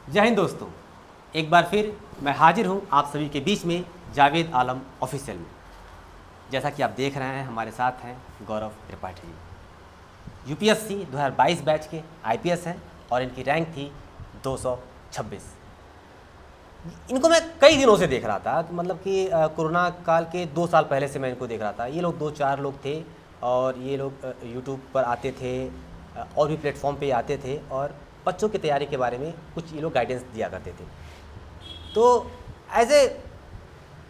जय हिंद दोस्तों, एक बार फिर मैं हाजिर हूं आप सभी के बीच में जावेद आलम ऑफिशियल में। जैसा कि आप देख रहे हैं हमारे साथ हैं गौरव त्रिपाठी जी। यूपीएससी 2022 बैच के आईपीएस हैं और इनकी रैंक थी 226। इनको मैं कई दिनों से देख रहा था, मतलब कि कोरोना काल के 2 साल पहले से मैं इनको देख रहा था। ये लोग 2-4 लोग थे और ये लोग यूट्यूब पर आते थे और भी प्लेटफॉर्म पे आते थे और बच्चों की तैयारी के बारे में कुछ ये लोग गाइडेंस दिया करते थे। तो एज ए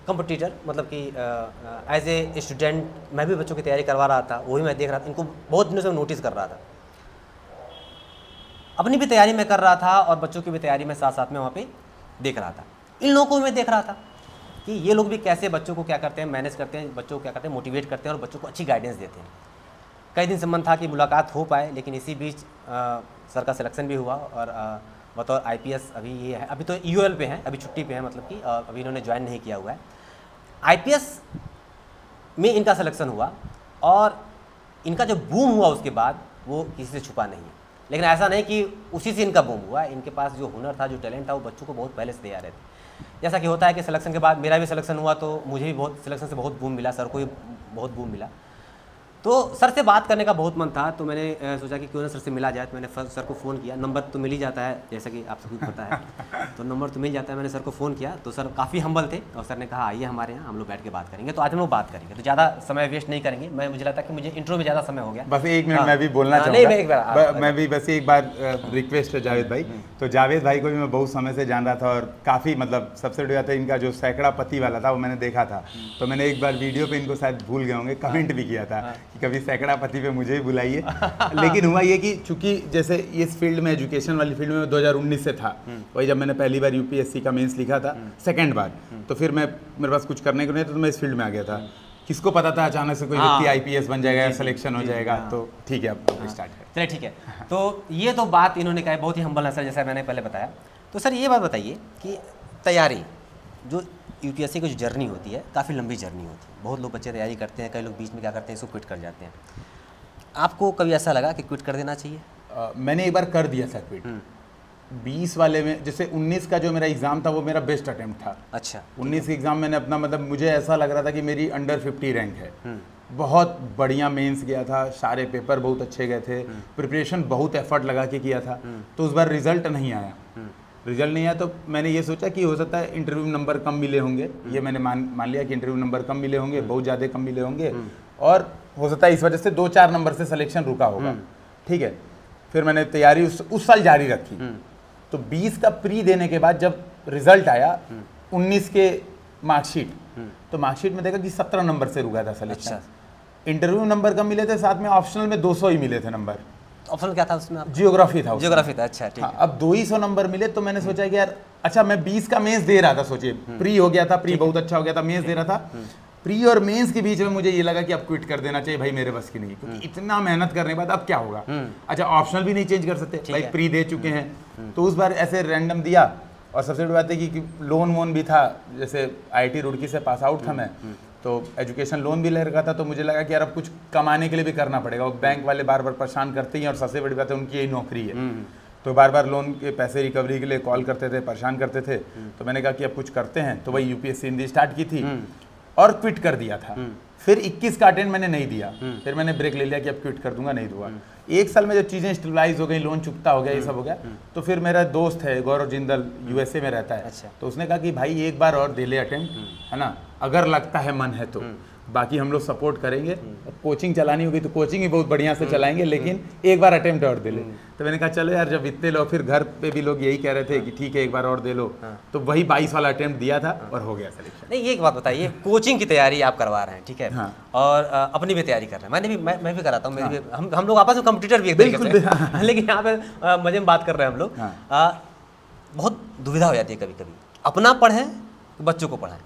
कंपटीटर, मतलब कि एज ए स्टूडेंट मैं भी बच्चों की तैयारी करवा रहा था, वही मैं देख रहा था। इनको बहुत दिनों से मैं नोटिस कर रहा था, अपनी भी तैयारी मैं कर रहा था और बच्चों की भी तैयारी मैं साथ साथ में वहाँ पे देख रहा था। इन लोगों को मैं देख रहा था कि ये लोग भी कैसे बच्चों को क्या करते हैं, मैनेज करते हैं, बच्चों को क्या करते हैं, मोटिवेट करते हैं और बच्चों को अच्छी गाइडेंस देते हैं। कई दिन से मन था कि मुलाकात हो पाए, लेकिन इसी बीच सर का सिलेक्शन भी हुआ और बतौर आईपीएस अभी ये है, अभी तो यूएल पे हैं, अभी छुट्टी पे हैं, मतलब कि अभी इन्होंने ज्वाइन नहीं किया हुआ है। आईपीएस में इनका सिलेक्शन हुआ और इनका जो बूम हुआ उसके बाद वो किसी से छुपा नहीं है। लेकिन ऐसा नहीं कि उसी से इनका बूम हुआ, इनके पास जो हुनर था, जो टैलेंट था, वो बच्चों को बहुत पहले से तैयार रहते। जैसा कि होता है कि सिलेक्शन के बाद मेरा भी सिलेक्शन हुआ तो मुझे भी बहुत सिलेक्शन से बहुत बूम मिला, सर को भी बहुत बूम मिला। तो सर से बात करने का बहुत मन था, तो मैंने सोचा कि क्यों ना सर से मिला जाए। तो मैंने सर को फ़ोन किया, नंबर तो मिल ही जाता है जैसा कि आप सबको पता है, तो नंबर तो मिल जाता है। मैंने सर को फ़ोन किया तो सर काफ़ी हम्बल थे और सर ने कहा आइए हमारे यहाँ, हम लोग बैठ के बात करेंगे। तो आज हम लोग बात करेंगे, तो ज़्यादा समय वेस्ट नहीं करेंगे। मुझे लगता है कि मुझे इंट्रो में ज़्यादा समय हो गया, बस 1 मिनट मैं भी बोलना चाहूँगा। मैं भी बस एक बार रिक्वेस्ट है जावेद भाई। तो जावेद भाई को भी मैं बहुत समय से जान रहा था और काफ़ी, मतलब सबसे बड़ी बात है इनका जो सैकड़ा पति वाला था वो मैंने देखा था। तो मैंने एक बार वीडियो पे इनको शायद भूल गए होंगे, कमेंट भी किया था कि कभी सैकड़ा पति पे मुझे भी बुलाइए। लेकिन हुआ ये कि चूंकि जैसे इस फील्ड में, एजुकेशन वाली फील्ड में 2019 से था, वही जब मैंने पहली बार यूपीएससी का मेंस लिखा था, सेकंड बार, तो फिर मेरे पास कुछ करने को नहीं था, तो मैं इस फील्ड में आ गया था। किसको पता था अचानक से कोई व्यक्ति आईपीएस बन जाएगा, सिलेक्शन हो जाएगा। तो ठीक है, अब स्टार्ट है। चलिए ठीक है। तो ये तो बात इन्होंने कहा, बहुत ही हम्बल है सर, जैसा मैंने पहले बताया। तो सर ये बात बताइए कि तैयारी, जो यूपीएससी की जो जर्नी होती है, काफ़ी लंबी जर्नी होती है। बहुत लोग बच्चे तैयारी करते हैं, कई लोग बीच में क्या करते हैं, इसको क्विट कर जाते हैं। आपको कभी ऐसा लगा कि क्विट कर देना चाहिए? मैंने एक बार कर दिया था क्विट। 20 वाले में, जैसे 19 का जो मेरा एग्ज़ाम था वो मेरा बेस्ट अटेम्प्ट था। अच्छा। 19 के एग्ज़ाम मैंने अपना, मतलब मुझे ऐसा लग रहा था कि मेरी अंडर 50 रैंक है। बहुत बढ़िया मेंस गया था, सारे पेपर बहुत अच्छे गए थे, प्रिपरेशन बहुत एफर्ट लगा के किया था। तो उस बार रिजल्ट नहीं आया। रिजल्ट नहीं आया तो मैंने ये सोचा कि हो सकता है इंटरव्यू नंबर कम मिले होंगे। ये मैंने मान लिया कि इंटरव्यू नंबर कम मिले होंगे, बहुत ज़्यादा कम मिले होंगे, और हो सकता है इस वजह से 2-4 नंबर से सिलेक्शन रुका होगा। ठीक है, फिर मैंने तैयारी उस साल जारी रखी। तो 20 का प्री देने के बाद जब रिजल्ट आया 19 के मार्कशीट, तो मार्कशीट में देखा कि 17 नंबर से रुका था सिलेक्शन। इंटरव्यू नंबर कम मिले थे, साथ में ऑप्शनल में 200 ही मिले थे नंबर। ऑप्शनल क्या था उसमें? जियोग्राफी था। जियोग्राफी था, अच्छा ठीक है। अब 200 नंबर मिले तो मैंने सोचा कि यार अच्छा, मैं 20 का मेंस दे रहा था, सोचिए प्री हो गया था, प्री बहुत अच्छा हो गया था, मेंस दे रहा था। प्री और मेंस के बीच में मुझे ये लगा कि अब क्विट कर देना चाहिए भाई, मेरे बस की नहीं, क्योंकि इतना मेहनत करने के बाद अब क्या होगा। अच्छा, ऑप्शनल भी नहीं चेंज कर सकते भाई, प्री दे चुके हैं। तो उस बार ऐसे रैंडम दिया। और सबसे बड़ी बात है कि लोन वोन भी था, जैसे आईआईटी रुड़की से पास आउट था मैं, तो एजुकेशन लोन भी ले रखा था। तो मुझे लगा कि यार अब कुछ कमाने के लिए भी करना पड़ेगा। वो बैंक वाले बार बार परेशान करते हैं और सबसे बड़ी बात है उनकी यही नौकरी है। तो बार बार लोन के पैसे रिकवरी के लिए कॉल करते थे, परेशान करते थे। तो मैंने कहा कि अब कुछ करते हैं, तो वही यूपीएससी हिंदी स्टार्ट की थी और क्विट कर दिया था। फिर 21 का अटेंड मैंने नहीं दिया, फिर मैंने ब्रेक ले लिया कि अब क्विट कर दूंगा, नहीं दूंगा। 1 साल में जब चीज़ें स्टेबलाइज हो गई, लोन चुकता हो गया, ये सब हो गया, तो फिर मेरा दोस्त है गौरव जिंदल, यूएसए में रहता है। अच्छा। तो उसने कहा कि भाई एक बार और दे ले अटेम्प्ट, है ना, अगर लगता है मन है तो बाकी हम लोग सपोर्ट करेंगे। कोचिंग चलानी होगी तो कोचिंग ही बहुत बढ़िया से चलाएंगे, लेकिन एक बार अटेम्प्ट और दे ले। तो मैंने कहा चलो यार, जब इतने लोग, फिर घर पे भी लोग यही कह रहे थे कि ठीक है एक बार और दे लो। तो वही 22 वाला अटेम्प्ट दिया था और हो गया सिलेक्शन। नहीं, ये एक बात बताइए, कोचिंग की तैयारी आप करवा रहे हैं, ठीक है, और अपनी भी तैयारी कर रहे हैं। मैं भी कराता हूँ, मेरी भी, हम लोग आपस में कंप्यूटर भी एक तरीके से, लेकिन यहाँ पे मजे में बात कर रहे हैं हम लोग। बहुत दुविधा हो जाती है कभी कभी, अपना पढ़ें बच्चों को पढ़ाएं।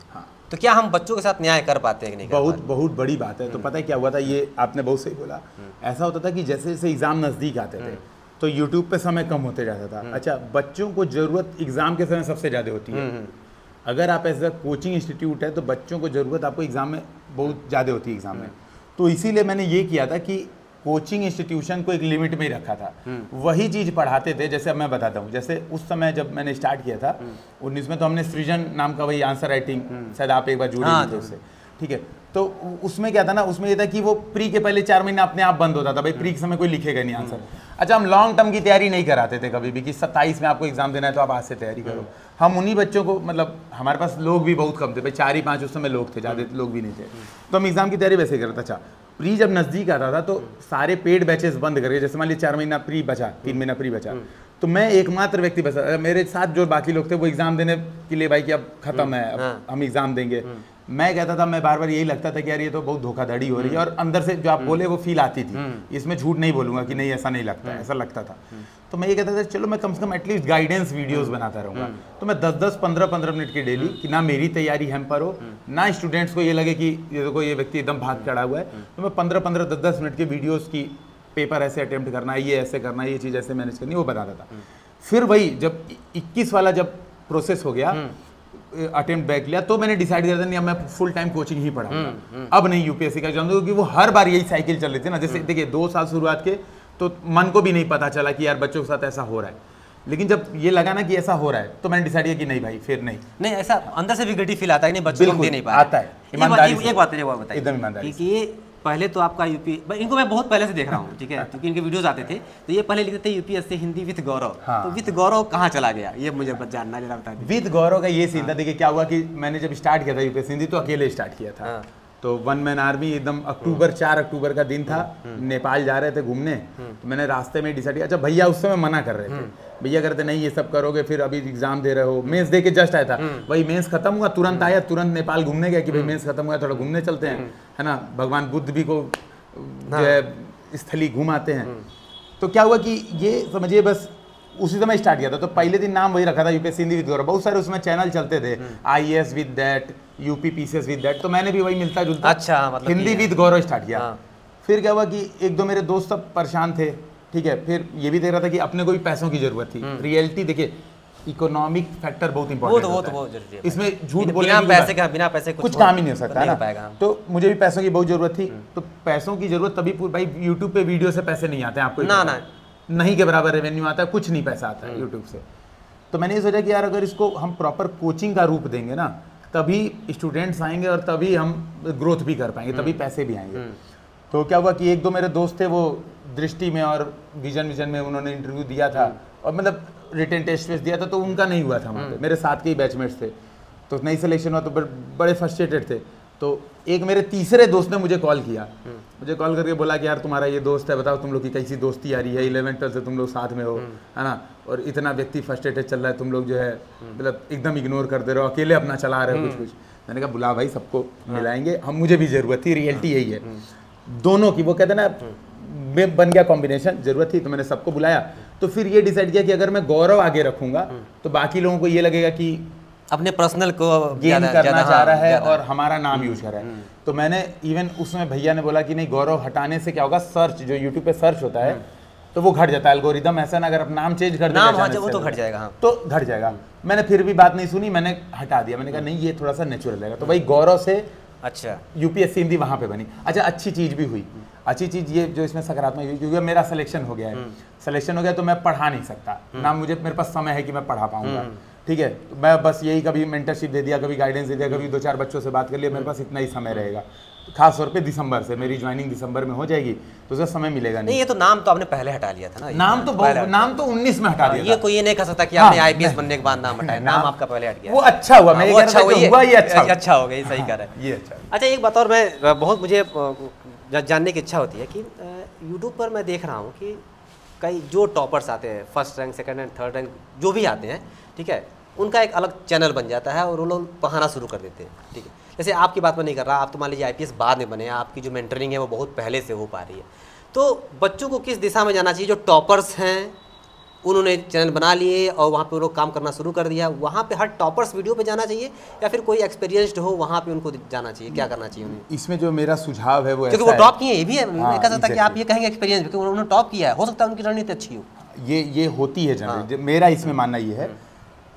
तो क्या हम बच्चों के साथ न्याय कर पाते हैं कि नहीं? बहुत बड़ी बात है। तो पता है क्या हुआ था, ये आपने बहुत सही बोला। ऐसा होता था कि जैसे जैसे एग्जाम नज़दीक आते थे तो यूट्यूब पे समय कम होते जाता था। अच्छा, बच्चों को ज़रूरत एग्ज़ाम के समय सबसे ज़्यादा होती है। अगर आप एज अ कोचिंग इंस्टीट्यूट है तो बच्चों को ज़रूरत आपको एग्ज़ाम में बहुत ज़्यादा होती है एग्ज़ाम में। तो इसीलिए मैंने ये किया था कि कोचिंग इंस्टीट्यूशन को एक लिमिट में ही रखा था, वही चीज पढ़ाते थे। जैसे अब मैं बताता हूँ, जैसे उस समय जब मैंने स्टार्ट किया था 19 में, तो हमने सृजन नाम का वही आंसर राइटिंग, शायद आप एक बार जुड़े थे उससे, ठीक है। तो उसमें क्या था ना, उसमें ये था कि वो प्री के पहले 4 महीने अपने आप बंद होता था, भाई प्री के समय कोई लिखेगा नहीं आंसर। अच्छा, हम लॉन्ग टर्म की तैयारी नहीं कराते थे कभी भी कि 27 में आपको एग्जाम देना है तो आप आज से तैयारी करो। हम उन्हीं बच्चों को, मतलब हमारे पास लोग भी बहुत कम थे भाई, 4 ही 5 उस समय लोग थे, ज़्यादा लोग भी नहीं थे, तो हम एग्जाम की तैयारी वैसे ही करते। अच्छा, प्री जब नज़दीक आता था तो सारे पेड बैचेस बंद करके, जैसे मान लीजिए 4 महीना प्री बचा, 3 महीना प्री बचा, तो मैं एकमात्र व्यक्ति बचा, मेरे साथ जो बाकी लोग थे वो एग्जाम देने के लिए भाई कि अब खत्म है, अब हम एग्जाम देंगे। मैं कहता था, मैं बार बार यही लगता था कि यार ये तो बहुत धोखाधड़ी हो रही है, और अंदर से जो आप बोले वो फील आती थी, इसमें झूठ नहीं बोलूंगा कि नहीं ऐसा नहीं लगता है, ऐसा लगता था। तो मैं ये कहता था चलो मैं कम से कम एटलीस्ट गाइडेंस वीडियोस बनाता रहूंगा। तो मैं 10-10, 15-15 मिनट की डेली, कि ना मेरी तैयारी हैम्पर हो, ना स्टूडेंट्स को ये लगे कि ये देखो ये व्यक्ति एकदम भाग चढ़ा हुआ है, तो मैं 15-15, 10-10 मिनट के वीडियोस की, पेपर ऐसे अटेम्प्ट करना है, ये ऐसे करना है, ये चीज़ ऐसे मैनेज करनी है, वो बताता था। फिर वही जब 21 वाला जब प्रोसेस हो गया, अटेम्प्ट बैक लिया, तो मैंने डिसाइड किया था नहीं अब मैं फुल टाइम कोचिंग ही पढ़ाऊंगा, अब नहीं यूपीएससी का जानता, क्योंकि वो हर बार यही साइकिल चल रही थी ना। जैसे देखिए 2 साल शुरुआत के तो मन को भी नहीं पता चला कि यार बच्चों के साथ ऐसा हो रहा है, लेकिन जब ये लगा ना कि ऐसा हो रहा है तो मैंने डिसाइड किया कि नहीं भाई फिर नहीं ऐसा अंदर से भी गिल्टी फील आता है कि नहीं बच्चों को दे नहीं पाया, आता है ईमानदारी से। एक बात बताइए एकदम ईमानदारी कि ये पहले तो आपका यूपी, इनको मैं बहुत पहले से देख रहा हूँ, ठीक है, क्योंकि इनके वीडियोस आते थे, तो ये पहले लिखते थे यूपीएससी हिंदी विद गौरव। हाँ। तो विद गौरव कहाँ चला गया, ये मुझे जानना जरा बता दीजिए। विद गौरव का ये सीन था, देखिए क्या हुआ कि मैंने जब स्टार्ट किया था यूपीएससी हिंदी तो अकेले स्टार्ट किया था, तो 1 मैन आर्मी एकदम 4 अक्टूबर का दिन था, नेपाल जा रहे थे घूमने, तो मैंने रास्ते में डिसाइड किया। अच्छा, भैया उस समय मना कर रहे थे, भैया कहते नहीं ये सब करोगे फिर अभी एग्जाम दे रहे हो, मेंस दे के जस्ट आया था भाई, मेंस खत्म हुआ तुरंत आया, तुरंत नेपाल घूमने गया कि भाई मेंस खत्म हुआ थोड़ा घूमने चलते हैं, है ना, भगवान बुद्ध भी को जो है स्थली घुमाते हैं। तो क्या हुआ कि ये समझिए बस उसी समय स्टार्ट किया था, तो पहले दिन नाम वही रखा था यूपीएससी हिंदी विद गौरव, बहुत सारे उसमें चैनल चलते थे, IAS with that, UP PCS with that, तो मैंने भी वही मिलता जुलता अच्छा मतलब हिंदी विद गौरव स्टार्ट किया। फिर क्या हुआ कि 1-2 मेरे दोस्त सब परेशान थे, ठीक है, फिर ये भी देख रहा था कि अपने को भी पैसों की जरूरत थी। रियलिटी देखिए, इकोनॉमिक फैक्टर बहुत इंपॉर्टेंट होता है, इसमें झूठ बोलने बिना पैसे कुछ काम ही नहीं हो सकता ना। तो मुझे भी पैसों की बहुत जरूरत थी, तो पैसों की जरूरत तभी भाई यूट्यूब पे वीडियो से पैसे नहीं आते हैं, आपको ना नहीं के बराबर रेवेन्यू आता है, कुछ नहीं पैसा आता है यूट्यूब से। तो मैंने ये सोचा कि यार अगर इसको हम प्रॉपर कोचिंग का रूप देंगे ना, तभी स्टूडेंट्स आएंगे और तभी हम ग्रोथ भी कर पाएंगे, तभी पैसे भी आएंगे। तो क्या हुआ कि 1-2 मेरे दोस्त थे, वो दृष्टि में और विजन में उन्होंने इंटरव्यू दिया था, और मतलब रिटन टेस्ट दिया था, तो उनका नहीं हुआ था वहाँ पे, मेरे साथ के ही बैचमेट्स थे, तो नहीं सिलेक्शन हुआ, तो बड़े फ्रस्ट्रेटेड थे। तो एक मेरे तीसरे दोस्त ने मुझे कॉल किया, मुझे कॉल करके बोला कि यार तुम्हारा ये दोस्त है, बताओ तुम लोग की कैसी दोस्ती आ रही है, 11th से तुम लोग साथ में हो, है ना, और इतना व्यक्ति फ्रस्ट्रेटेड चल रहा है, तुम लोग जो है मतलब एकदम इग्नोर कर दे रहे हो, अकेले अपना चला रहे हो कुछ। मैंने कहा बुला भाई सबको मिलाएंगे, हम मुझे भी जरूरत थी, रियलिटी यही है दोनों की, वो कहते ना बन गया कॉम्बिनेशन, जरूरत थी, तो मैंने सबको बुलाया। तो फिर ये डिसाइड किया कि अगर मैं गौरव आगे रखूंगा तो बाकी लोगों को ये लगेगा कि अपने पर्सनल को गेन करना चाह रहा है और हमारा नाम यूज कर रहा है। तो मैंने इवन उसमें भैया ने बोला कि नहीं, गौरव हटाने से क्या होगा, सर्च जो यूट्यूब पे सर्च होता है तो वो घट जाता है, एल्गोरिदम ऐसा ना, अगर आप नाम चेंज कर देंगे वो तो घट जाएगा, तो घट जाएगा। मैंने फिर भी बात नहीं सुनी, मैंने हटा दिया, मैंने कहा नहीं ये थोड़ा सा नेचुरल रहेगा। तो भाई गौरव से अच्छा यूपीएससी हिंदी वहां पे बनी। अच्छा, अच्छी चीज भी हुई, अच्छी चीज ये जो इसमें सकारात्मक हुई, क्योंकि मेरा सिलेक्शन हो गया है, सिलेक्शन हो गया तो मैं पढ़ा नहीं सकता ना, मेरे पास समय है कि मैं पढ़ा पाऊंगा, ठीक है, मैं बस यही कभी मेंटरशिप दे दिया, कभी गाइडेंस दे दिया, कभी 2-4 बच्चों से बात कर लिया, मेरे पास इतना ही समय रहेगा। खास तौर पे दिसंबर से, मेरी ज्वाइनिंग दिसंबर में हो जाएगी, तो उसका समय मिलेगा नहीं। ये तो नाम तो आपने पहले हटा लिया था ना, नाम तो 19 में हटा दिया। ये कोई ये नहीं कह सकता कि आपने आईपीएस बनने के बाद नाम हटाया, नाम आपका पहले हट गया। वो अच्छा हुआ, मैं ये कह रहा था ये अच्छा हो गया, सही कह रहा है, ये अच्छा। अच्छा एक बात और मैं बहुत मुझे जानने की इच्छा होती है कि यूट्यूब पर मैं देख रहा हूँ कि कई जो टॉपर्स आते हैं, first rank, second rank, third rank जो भी आते हैं, ठीक है, उनका एक अलग चैनल बन जाता है और वो लोग पढ़ाना शुरू कर देते हैं, ठीक है। जैसे आपकी बात मैं नहीं कर रहा, आप तो मान लीजिए आईपीएस बाद में बने, आपकी जो मेंटरिंग है वो बहुत पहले से हो पा रही है, तो बच्चों को किस दिशा में जाना चाहिए? जो टॉपर्स हैं उन्होंने चैनल बना लिए और वहाँ पे वो लोग काम करना शुरू कर दिया, वहाँ पे हर टॉपर्स वीडियो पे जाना चाहिए या फिर कोई एक्सपीरियंस्ड हो वहाँ पे उनको जाना चाहिए, क्या करना चाहिए उन्हें? इसमें जो मेरा सुझाव है वो क्योंकि वो टॉप किए, ये भी है, मैं कह सकता कि आप ये कहेंगे एक्सपीरियंस, क्योंकि उन्होंने टॉप किया है, हो सकता है उनकी रणनीति अच्छी हो, ये होती है जनरली। मेरा इसमें मानना ये है,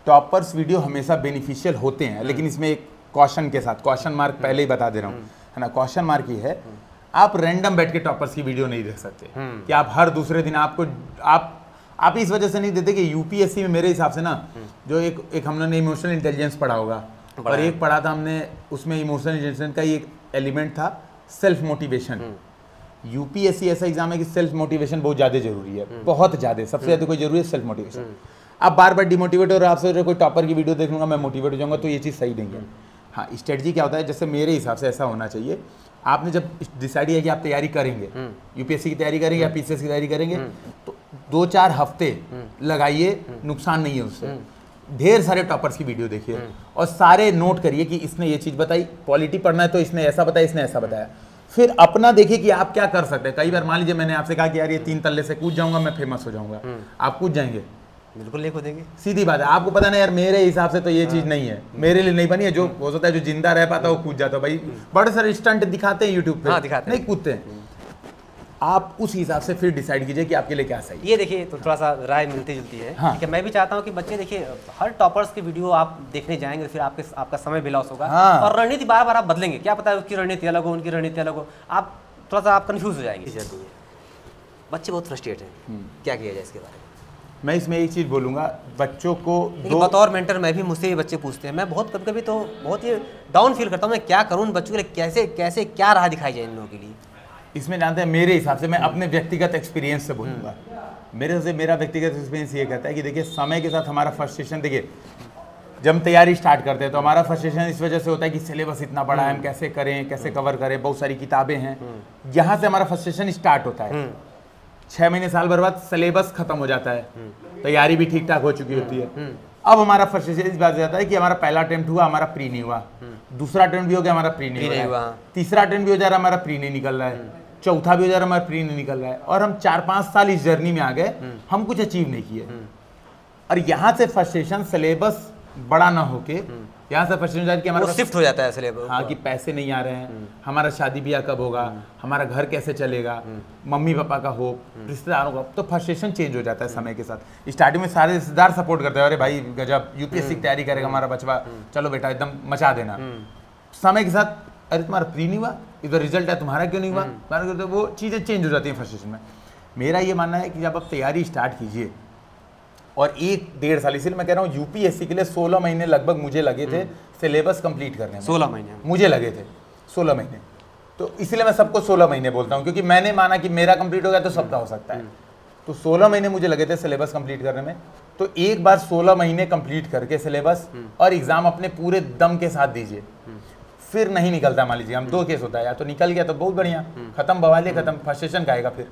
टॉपर्स वीडियो हमेशा बेनिफिशियल होते हैं, लेकिन इसमें एक कॉशन के साथ, क्वेश्चन मार्क पहले ही बता दे रहा हूँ, है ना, क्वेश्चन मार्क ये है, आप रैंडम बैठ के टॉपर्स की वीडियो नहीं देख सकते कि आप हर दूसरे दिन आपको आप इस वजह से नहीं देते कि यूपीएससी में मेरे हिसाब से ना जो एक हम लोगों ने इमोशनल इंटेलिजेंस पढ़ा होगा और एक पढ़ा था हमने, उसमें इमोशनल इंटेलिजेंस का एक एलिमेंट था सेल्फ मोटिवेशन। यूपीएससी ऐसा एग्जाम है कि सेल्फ मोटिवेशन बहुत ज़्यादा जरूरी है, बहुत ज़्यादा, सबसे ज़्यादा कोई जरूरी है सेल्फ मोटिवेशन। आप बार बार डिमोटिवेट और आप सोच रहे कोई टॉपर की वीडियो देख लूँगा मैं मोटिवेट हो जाऊँगा, तो ये चीज़ सही नहीं है। हाँ, स्ट्रेटजी क्या होता है, जैसे मेरे हिसाब से ऐसा होना चाहिए, आपने जब डिसाइड किया कि आप तैयारी करेंगे, यूपीएससी की तैयारी करेंगे या पीसीएस की तैयारी करेंगे, तो 2-4 हफ्ते लगाइए, नुकसान नहीं है उससे। ढेर सारे टॉपर्स की वीडियो देखिए और सारे नोट करिए कि इसने ये चीज़ बताई, पॉलिटी पढ़ना है तो इसने ऐसा बताया, इसने ऐसा बताया। फिर अपना देखिए कि आप क्या कर सकते हैं। कई बार मान लीजिए मैंने आपसे कहा कि यार ये 3 तल्ले से कूद जाऊंगा, मैं फेमस हो जाऊंगा, आप कूद जाएंगे? बिल्कुल नहीं कूदेंगे। सीधी बात है, आपको पता नहीं यार मेरे हिसाब से तो ये चीज़ नहीं है, मेरे लिए नहीं बनी है। जो हो सकता है जो जिंदा रह पाता है वो कूद जाता है। भाई बड़े सारे स्टंट दिखाते हैं यूट्यूब पे, नहीं कूदते हैं। आप उस हिसाब से फिर डिसाइड कीजिए कि आपके लिए क्या सही है। ये देखिए तो थोड़ा सा राय मिलती जुलती है। हाँ। कि मैं भी चाहता हूँ कि बच्चे देखिए हर टॉपर्स की वीडियो आप देखने जाएंगे, फिर आपका समय भी लॉस होगा। हाँ। और रणनीति बार बार आप बदलेंगे, क्या पता है उसकी रणनीति अलग हो, उनकी रणनीति अलग हो, आप थोड़ा सा आप कन्फ्यूज हो जाएंगे। बच्चे बहुत फ्रस्ट्रेट हैं, क्या किया जाए इसके बारे में? मैं इसमें एक चीज़ बोलूँगा, बच्चों को बतौर मेंटर मैं भी, मुझसे ये बच्चे पूछते हैं, मैं बहुत कभी कभी तो बहुत ही डाउन फील करता हूँ, मैं क्या करूँ बच्चों के लिए, कैसे कैसे क्या राह दिखाई जाए इन लोगों के लिए। इसमें जानते हैं मेरे हिसाब से, मैं अपने व्यक्तिगत एक्सपीरियंस से बोलूँगा, मेरा व्यक्तिगत एक्सपीरियंस ये कहता है कि देखिए समय के साथ हमारा फ्रस्ट्रेशन, देखिए जब हम तैयारी स्टार्ट करते हैं तो हमारा फ्रस्ट्रेशन इस वजह से होता है कि सिलेबस इतना बड़ा है, हम कैसे करें, कैसे कवर करें, बहुत सारी किताबें हैं, यहाँ से हमारा फ्रस्ट्रेशन स्टार्ट होता है। 6 महीने साल भर बाद सिलेबस खत्म हो जाता है, तैयारी भी ठीक ठाक हो चुकी होती है। अब हमारा फ्रस्ट्रेशन इस बात से जाता है कि हमारा पहला अटेम्प्ट हुआ, हमारा प्री नहीं हुआ, दूसरा अटेम्प्ट भी हो गया, हमारा प्री नहीं हुआ, तीसरा अटेम्प्ट भी हो जा रहा है, हमारा प्री नहीं निकल रहा है, चौथा भी हो जा रहा है, हमारा प्री नहीं निकल रहा है, और हम 4-5 साल इस जर्नी में आ गए, हम कुछ अचीव नहीं किए। और यहाँ से फ्रस्ट्रेशन सिलेबस बड़ा ना होके यहाँ से फ्रस्ट्रेशन कि हमारा शिफ्ट हो जाता है सिलेबस। हाँ, कि पैसे नहीं आ रहे हैं, हमारा शादी ब्याह कब होगा, हमारा घर कैसे चलेगा, मम्मी पापा का होप, रिश्तेदारों का, तो फ्रस्ट्रेशन चेंज हो जाता है समय के साथ। स्टार्टिंग में सारे रिश्तेदार सपोर्ट करते हैं, अरे भाई गजब यूपीएससी की तैयारी करेगा हमारा बचवा, चलो बेटा एकदम मचा देना। समय के साथ अरे तुम्हारा प्री नहीं हुआ, इधर रिजल्ट है तुम्हारा क्यों नहीं हुआ, तो वो चीज़ें चेंज हो जाती हैं फ्रस्ट्रेशन में। मेरा ये मानना है कि जब आप तैयारी स्टार्ट कीजिए और 1-1.5 साल, इसीलिए मैं कह रहा हूँ यूपीएससी के लिए 16 महीने लगभग मुझे लगे थे सिलेबस कंप्लीट करने में। 16 महीने मुझे लगे थे, 16 महीने। तो इसलिए मैं सबको 16 महीने बोलता हूँ, क्योंकि मैंने माना कि मेरा कंप्लीट हो गया तो सबका हो सकता है। तो 16 महीने मुझे लगे थे सिलेबस कंप्लीट करने में। तो एक बार 16 महीने कंप्लीट करके सिलेबस और एग्जाम अपने पूरे दम के साथ दीजिए, फिर नहीं निकलता, मान लीजिए हम 2 केस होता है, या तो निकल गया तो बहुत बढ़िया, खत्म, बवाले खत्म, फ्रस्ट्रेशन का आएगा फिर,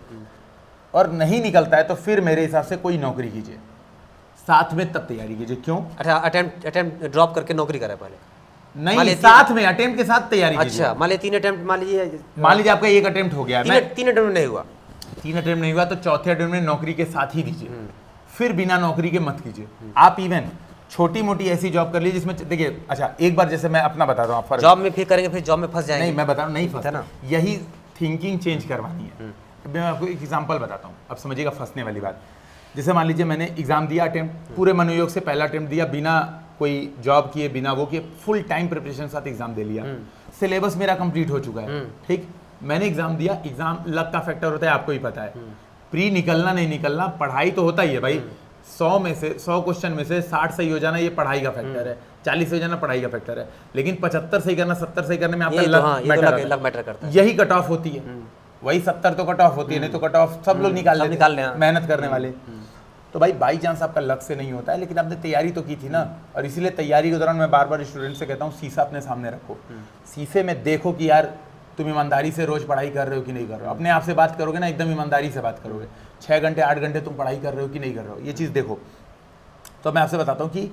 और नहीं निकलता है तो फिर मेरे हिसाब से कोई नौकरी कीजिए, साथ में तब तैयारी कीजिए। क्यों? अच्छा, अटेम्प्ट ड्रॉप करके नौकरी करें पहले? नहीं, साथ में अटेम्प्ट के साथ तैयारी कीजिए। अच्छा, मान लीजिए 3 अटेम्प्ट, मान लीजिए आपका 1 अटेम्प्ट हो गया, 3 अटेम्प्ट नहीं हुआ, 3 अटेम्प्ट नहीं हुआ तो चौथे अटेम्प्ट में नौकरी के साथ ही दीजिए, फिर बिना नौकरी के मत कीजिए। आप इवन छोटी मोटी ऐसी जॉब कर लीजिए जिसमें, देखिए अच्छा एक बार जैसे मैं अपना बता रहा हूँ, जॉब में फिर करेंगे, फिर जॉब में फंस जाएंगे। नहीं, मैं बता रहा हूँ नहीं फंसा ना, यही थिंकिंग चेंज करवानी है। मैं आपको एक एग्जांपल बताता हूँ, अब समझिएगा फंसने वाली बात। जैसे मान लीजिए मैंने एग्जाम दिया, अटेम्प्ट पूरे मनोयोग से पहला अटेम्प्ट दिया, बिना कोई जॉब किए, बिना वो किए, फुल टाइम प्रिपरेशन के साथ एग्जाम दे लिया, सिलेबस मेरा कंप्लीट हो चुका है, ठीक, मैंने एग्जाम दिया। एग्जाम लक का फैक्टर होता है, आपको ही पता है, प्री निकलना नहीं निकलना, पढ़ाई तो होता ही है भाई। 100 क्वेश्चन में से 60 सही हो जाना ये पढ़ाई का फैक्टर है, 40 सही हो जाना पढ़ाई का फैक्टर है, लेकिन 75 सही करना, 70 सही करने में आपका लक मैटर करता है। यही कट ऑफ होती है, वही 70 तो कट ऑफ होती है, नहीं तो कट ऑफ सब लोग निकाल लेते हैं मेहनत करने वाले। तो भाई बाई चांस आपका लक से नहीं होता है, लेकिन आपने तैयारी तो की थी ना। और इसीलिए तैयारी के दौरान मैं बार बार स्टूडेंट से कहता हूँ, शीशा अपने सामने रखो, शीशे में देखो कि यार तुम ईमानदारी से रोज पढ़ाई कर रहे हो कि नहीं कर रहे हो। अपने आप से बात करोगे ना, एकदम ईमानदारी से बात करोगे, 6 घंटे 8 घंटे तुम पढ़ाई कर रहे हो कि नहीं कर रहे हो, ये चीज़ देखो। तो मैं आपसे बताता हूँ कि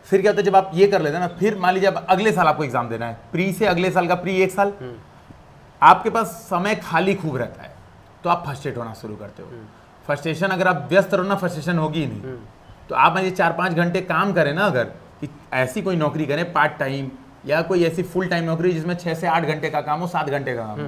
फिर क्या होता है, जब आप ये कर लेते हैं ना, फिर मान लीजिए अब अगले साल आपको एग्जाम देना है, प्री से अगले साल का प्री 1 साल, आपके पास समय खाली खूब रहता है, तो आप फ्रस्ट्रेट होना शुरू करते हो। फ्रस्ट्रेशन, अगर आप व्यस्त रहो ना, फ्रस्ट्रेशन होगी ही नहीं। तो आप मुझे 4-5 घंटे काम करें ना, अगर कि ऐसी कोई नौकरी करें पार्ट टाइम, या कोई ऐसी फुल टाइम नौकरी जिसमें 6 से 8 घंटे का काम हो, 7 घंटे का काम हो,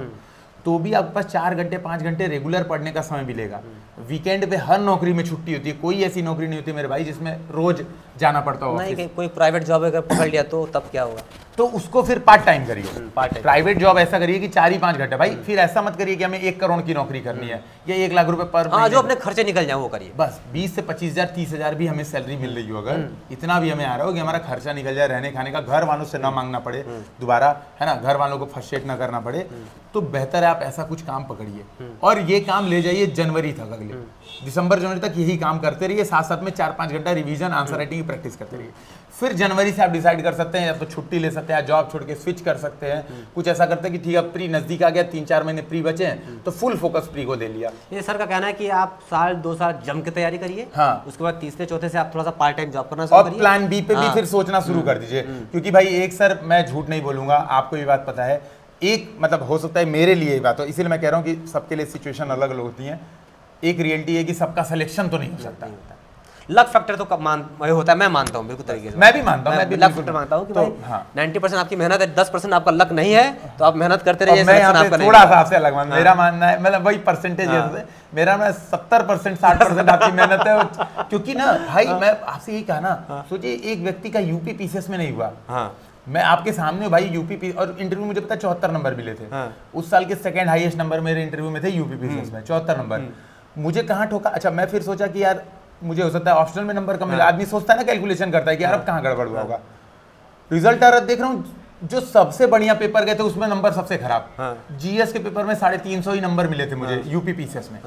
तो भी आपके पास 4 घंटे 5 घंटे रेगुलर पढ़ने का समय मिलेगा। वीकेंड पे हर नौकरी में छुट्टी होती है, कोई ऐसी नौकरी नहीं होती मेरे भाई जिसमें रोज जाना पड़ता हो। नहीं, कोई प्राइवेट जॉब अगर पकड़ लिया तो तब क्या होगा? तो उसको फिर पार्ट टाइम करिए। पार्ट टाइम प्राइवेट जॉब ऐसा करिए कि 4 ही 5 घंटे। भाई फिर ऐसा मत करिए कि हमें 1 करोड़ की नौकरी करनी है या 1 लाख रुपए पर हाँ, जो अपने खर्चे निकल जाए वो करिए। बस 20 से 25 हजार 30 हजार भी हमें सैलरी मिल रही हो, अगर इतना भी हमें आ रहा हो कि हमारा खर्चा निकल जाए, रहने खाने का, घर वालों से ना मांगना पड़े दोबारा, है ना, घर वालों को फ्रस्ट्रेट ना करना पड़े, तो बेहतर है आप ऐसा कुछ काम पकड़िए और ये काम ले जाइए जनवरी तक, अगले दिसंबर जनवरी तक यही काम करते रहिए। साथ साथ में 4-5 घंटा रिवीजन, आंसर राइटिंग की प्रैक्टिस करते रहिए। फिर जनवरी से आप डिसाइड कर सकते हैं, या तो छुट्टी ले सकते हैं, जॉब छोड़ के स्विच कर सकते हैं। कुछ ऐसा करते हैं कि ठीक है प्री नजदीक आ गया, 3-4 महीने प्री बचे हैं तो फुल फोकस प्री को दे लिया। ये सर का कहना है कि आप 1-2 साल जम के तैयारी करिए, हाँ, उसके बाद तीसरे चौथे से आप थोड़ा सा पार्ट टाइम जॉब करना शुरू और करिए, प्लान बी पे भी हाँ। फिर सोचना शुरू कर दीजिए। क्योंकि भाई एक सर, मैं झूठ नहीं बोलूंगा, आपको ये बात पता है, एक मतलब हो सकता है मेरे लिए ये बात हो, इसीलिए मैं कह रहा हूँ कि सबके लिए सिचुएशन अलग अलग होती है। एक रियलिटी है कि सबका सिलेक्शन तो नहीं हो सकता। लक फैक्टर तो होता है, मैं मानता हूँ बिल्कुल तरीके से। मैं भी मानता हूँ, मैं भी लक फैक्टर मानता हूँ कि तो, भाई हाँ। 90% आपकी मेहनत है, 10% आपका लक नहीं है, तो आप मेहनत करते रहिए। मैं यहाँ आपका पे नहीं थोड़ा होगा। सा आपसे अलग मान, मेरा मानना है, मतलब वही परसेंटेज है, मेरा ना 70% 60% आपकी मेहनत है। क्योंकि ना भाई मैं आपसे यही कहा ना, सोचिए एक व्यक्ति का यूपी पीसीएस में नहीं हुआ, मैं आपके सामने हूँ भाई, यूपी और इंटरव्यू मुझे पता 74 नंबर मिले थे। उस साल के सेकंड हाईएस्ट नंबर मेरे इंटरव्यू में थे यूपी पीसीएस में, 74 नंबर। मुझे कहाँ ठोका? अच्छा, मैं फिर सोचा कि यार मुझे हो सकता है ऑप्शनल में नंबर कम मिला। आदमी सोचता है ना, कैलकुलेशन करता है कि यार अब कहाँ गड़बड़ हुआ होगा। रिजल्ट आ रहा देख रहा हूँ, जो सबसे बढ़िया पेपर गए थे उसमें नंबर सबसे खराब। जीएस के पेपर में 350 ही नंबर मिले थे मुझे यूपी पीसीएस में।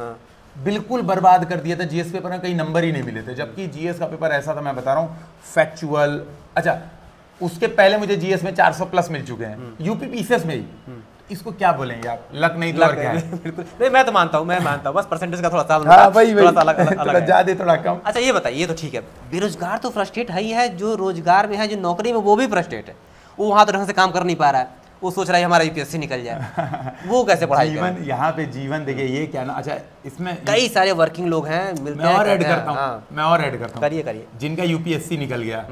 बिल्कुल बर्बाद कर दिया था जीएस पेपर में, कई नंबर ही नहीं मिले थे। जबकि जीएस का पेपर ऐसा था, मैं बता रहा हूँ, फैक्चुअल। अच्छा, उसके पहले मुझे जीएस में 400 प्लस मिल चुके हैं, यूपी पीसीएस में ही। इसको क्या बोलेंगे आप? लक नहीं तो और क्या है? बिल्कुल नहीं, मैं तो मानता हूँ, बस परसेंटेज का थोड़ा सा थोड़ा ज्यादा थोड़ा कम। अच्छा ये बताइए, ये तो ठीक है, बेरोजगार तो फ्रस्ट्रेट है ही है, जो रोजगार में है, जो नौकरी में, वो भी फ्रस्ट्रेट है। वो वहाँ तो ढंग से काम कर नहीं पा रहा है, वो सोच रहा है हमारा यूपीएससी निकल जाए, वो कैसे पढ़ाई जीवन, यहाँ पे जीवन देखिए ये क्या ना। अच्छा, इसमें कई सारे वर्किंग लोग हैं, मिलते हैं। मैं और ऐड करता हूँ, करिए। जिनका यूपीएससी निकल गया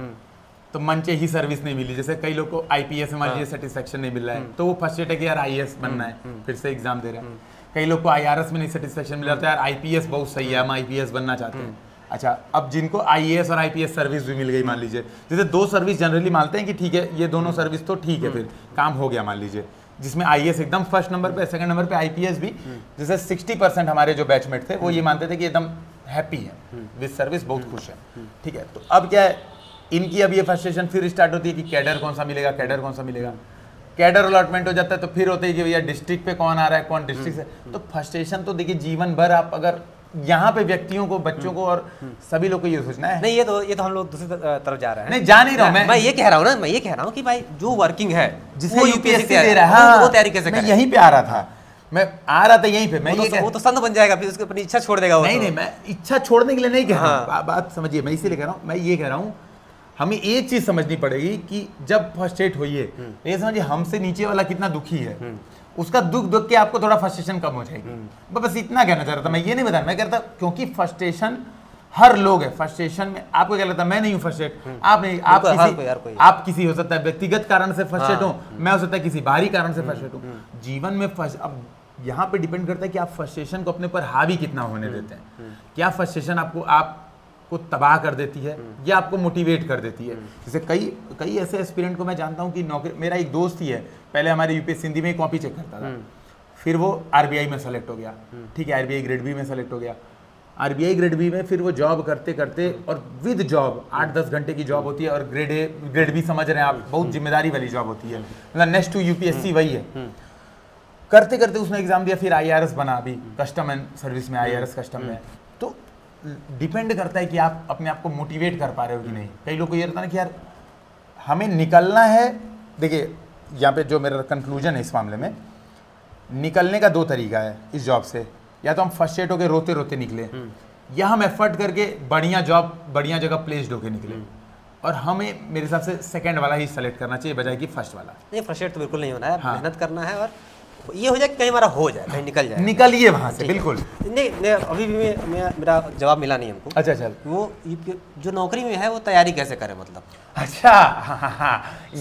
तो मन से ही सर्विस नहीं मिली। जैसे कई लोग को आईपीएस में मान लीजिए सेटिस्फेक्शन नहीं मिल रहा है, तो वो फ्रस्ट्रेट है कि यार आईएएस बनना है, फिर से एग्जाम दे रहे हैं। कई लोग को आईआरएस में नहीं सेटिस्फेक्शन मिल रहा है, तो यार आईपीएस बहुत सही है, हम आईपीएस बनना चाहते हैं। अच्छा, अब जिनको आईएएस और आईपीएस सर्विस भी मिल गई, मान लीजिए, जैसे 2 सर्विस जनरली मानते हैं कि ठीक है ये दोनों सर्विस तो ठीक है, फिर काम हो गया मान लीजिए, जिसमें आईएएस एकदम फर्स्ट नंबर पे, सेकंड नंबर पे आईपीएस भी। जैसे 60% हमारे जो बैचमेट थे वो ये मानते थे कि एकदम हैप्पी है विद सर्विस, बहुत खुश है। ठीक है, तो अब क्या है, इनकी अब ये फ्रस्ट्रेशन फिर स्टार्ट होती है कि कैडर कौन सा मिलेगा, कैडर कौन सा मिलेगा। कैडर अलॉटमेंट हो जाता है तो फिर होता है कि भैया डिस्ट्रिक्ट पे कौन आ रहा है, कौन डिस्ट्रिक्ट से। तो फ्रस्ट्रेशन तो देखिए जीवन भर, आप अगर यहाँ पे व्यक्तियों को, बच्चों को और सभी लोग को ये सोचना है। नहीं, ये तो हम लोग दूसरी तरफ जा रहे हैं। नहीं, जा नहीं रहा हूँ मैं ये कह रहा हूँ कि भाई जो वर्किंग है, जिसको यूपीएससी दे रहा है, वो तैयारी कैसे करें? यहीं पे आ रहा था, मैं आ रहा था यहीं पे। मैं वो तो संत बन जाएगा, फिर उसकी अपनी इच्छा छोड़ देगा। नहीं, मैं इच्छा छोड़ने के लिए नहीं कह रहा हूँ, बात समझिए, मैं इसीलिए कह रहा हूँ, मैं ये कह रहा हूँ हमें एक चीज समझनी पड़ेगी कि जब फ्रस्ट्रेट होइए, ये समझिए हमसे नीचे वाला कितना दुखी है, उसका दुख दुख के आपको थोड़ा फ्रस्ट्रेशन कम हो जाएगी। बस इतना कहना चाह रहा था मैं, ये नहीं बताया। मैं कहता क्योंकि फ्रस्ट्रेशन हर लोग है, फ्रस्ट्रेशन में आपको क्या लगता है, मैं नहीं हूँ फ्रस्ट्रेट, आप नहीं, आप किसी हो सकता है व्यक्तिगत कारण से फ्रस्ट्रेट हो, मैं हो सकता है किसी बाहरी कारण से फ्रस्ट्रेट हूँ। जीवन में अब यहाँ पे डिपेंड करता है कि आप फ्रस्ट्रेशन को अपने पर हावी कितना होने देते हैं। क्या फ्रस्ट्रेशन आपको तबाह कर देती है या आपको मोटिवेट कर देती है? जैसे कई ऐसे एस्पिरेंट को मैं जानता हूँ कि नौकरी, मेरा एक दोस्त ही है, पहले हमारे यूपीएससी हिंदी में कॉपी चेक करता था, फिर वो आरबीआई में सेलेक्ट हो गया। ठीक है, आरबीआई ग्रेड बी में सेलेक्ट हो गया। आरबीआई ग्रेड बी में फिर वो जॉब करते करते, और विद जॉब 8-10 घंटे की जॉब होती है, और ग्रेड बी समझ रहे हैं आप, बहुत जिम्मेदारी वाली जॉब होती है, मतलब नेक्स्ट टू यूपीएससी वही है। करते करते उसने एग्जाम दिया, फिर आईआरएस बना, अभी कस्टम एंड सर्विस में, आईआरएस कस्टम में। तो डिपेंड करता है कि आप अपने आप को मोटिवेट कर पा रहे हो कि नहीं। कई लोग को ये रहता है ना कि यार हमें निकलना है। देखिए यहाँ पे जो मेरा कंक्लूजन है इस मामले में, निकलने का 2 तरीका है इस जॉब से। या तो हम फ्रस्ट्रेट होकर रोते रोते निकले, या हम एफर्ट करके बढ़िया जॉब, बढ़िया जगह प्लेस्ड होकर निकले। और हमें मेरे हिसाब से सेकंड वाला ही सेलेक्ट करना चाहिए बजाय कि फर्स्ट वाला। नहीं, फ्रस्ट्रेट तो बिल्कुल नहीं होना है, मेहनत करना है, और ये हो जाए कि कहीं हमारा हो जाए, कहीं निकल जाए, निकलिए वहां से। बिल्कुल नहीं, अभी भी मेरा जवाब मिला नहीं हमको। अच्छा, चल वो जो नौकरी में है वो तैयारी कैसे करे, मतलब। अच्छा,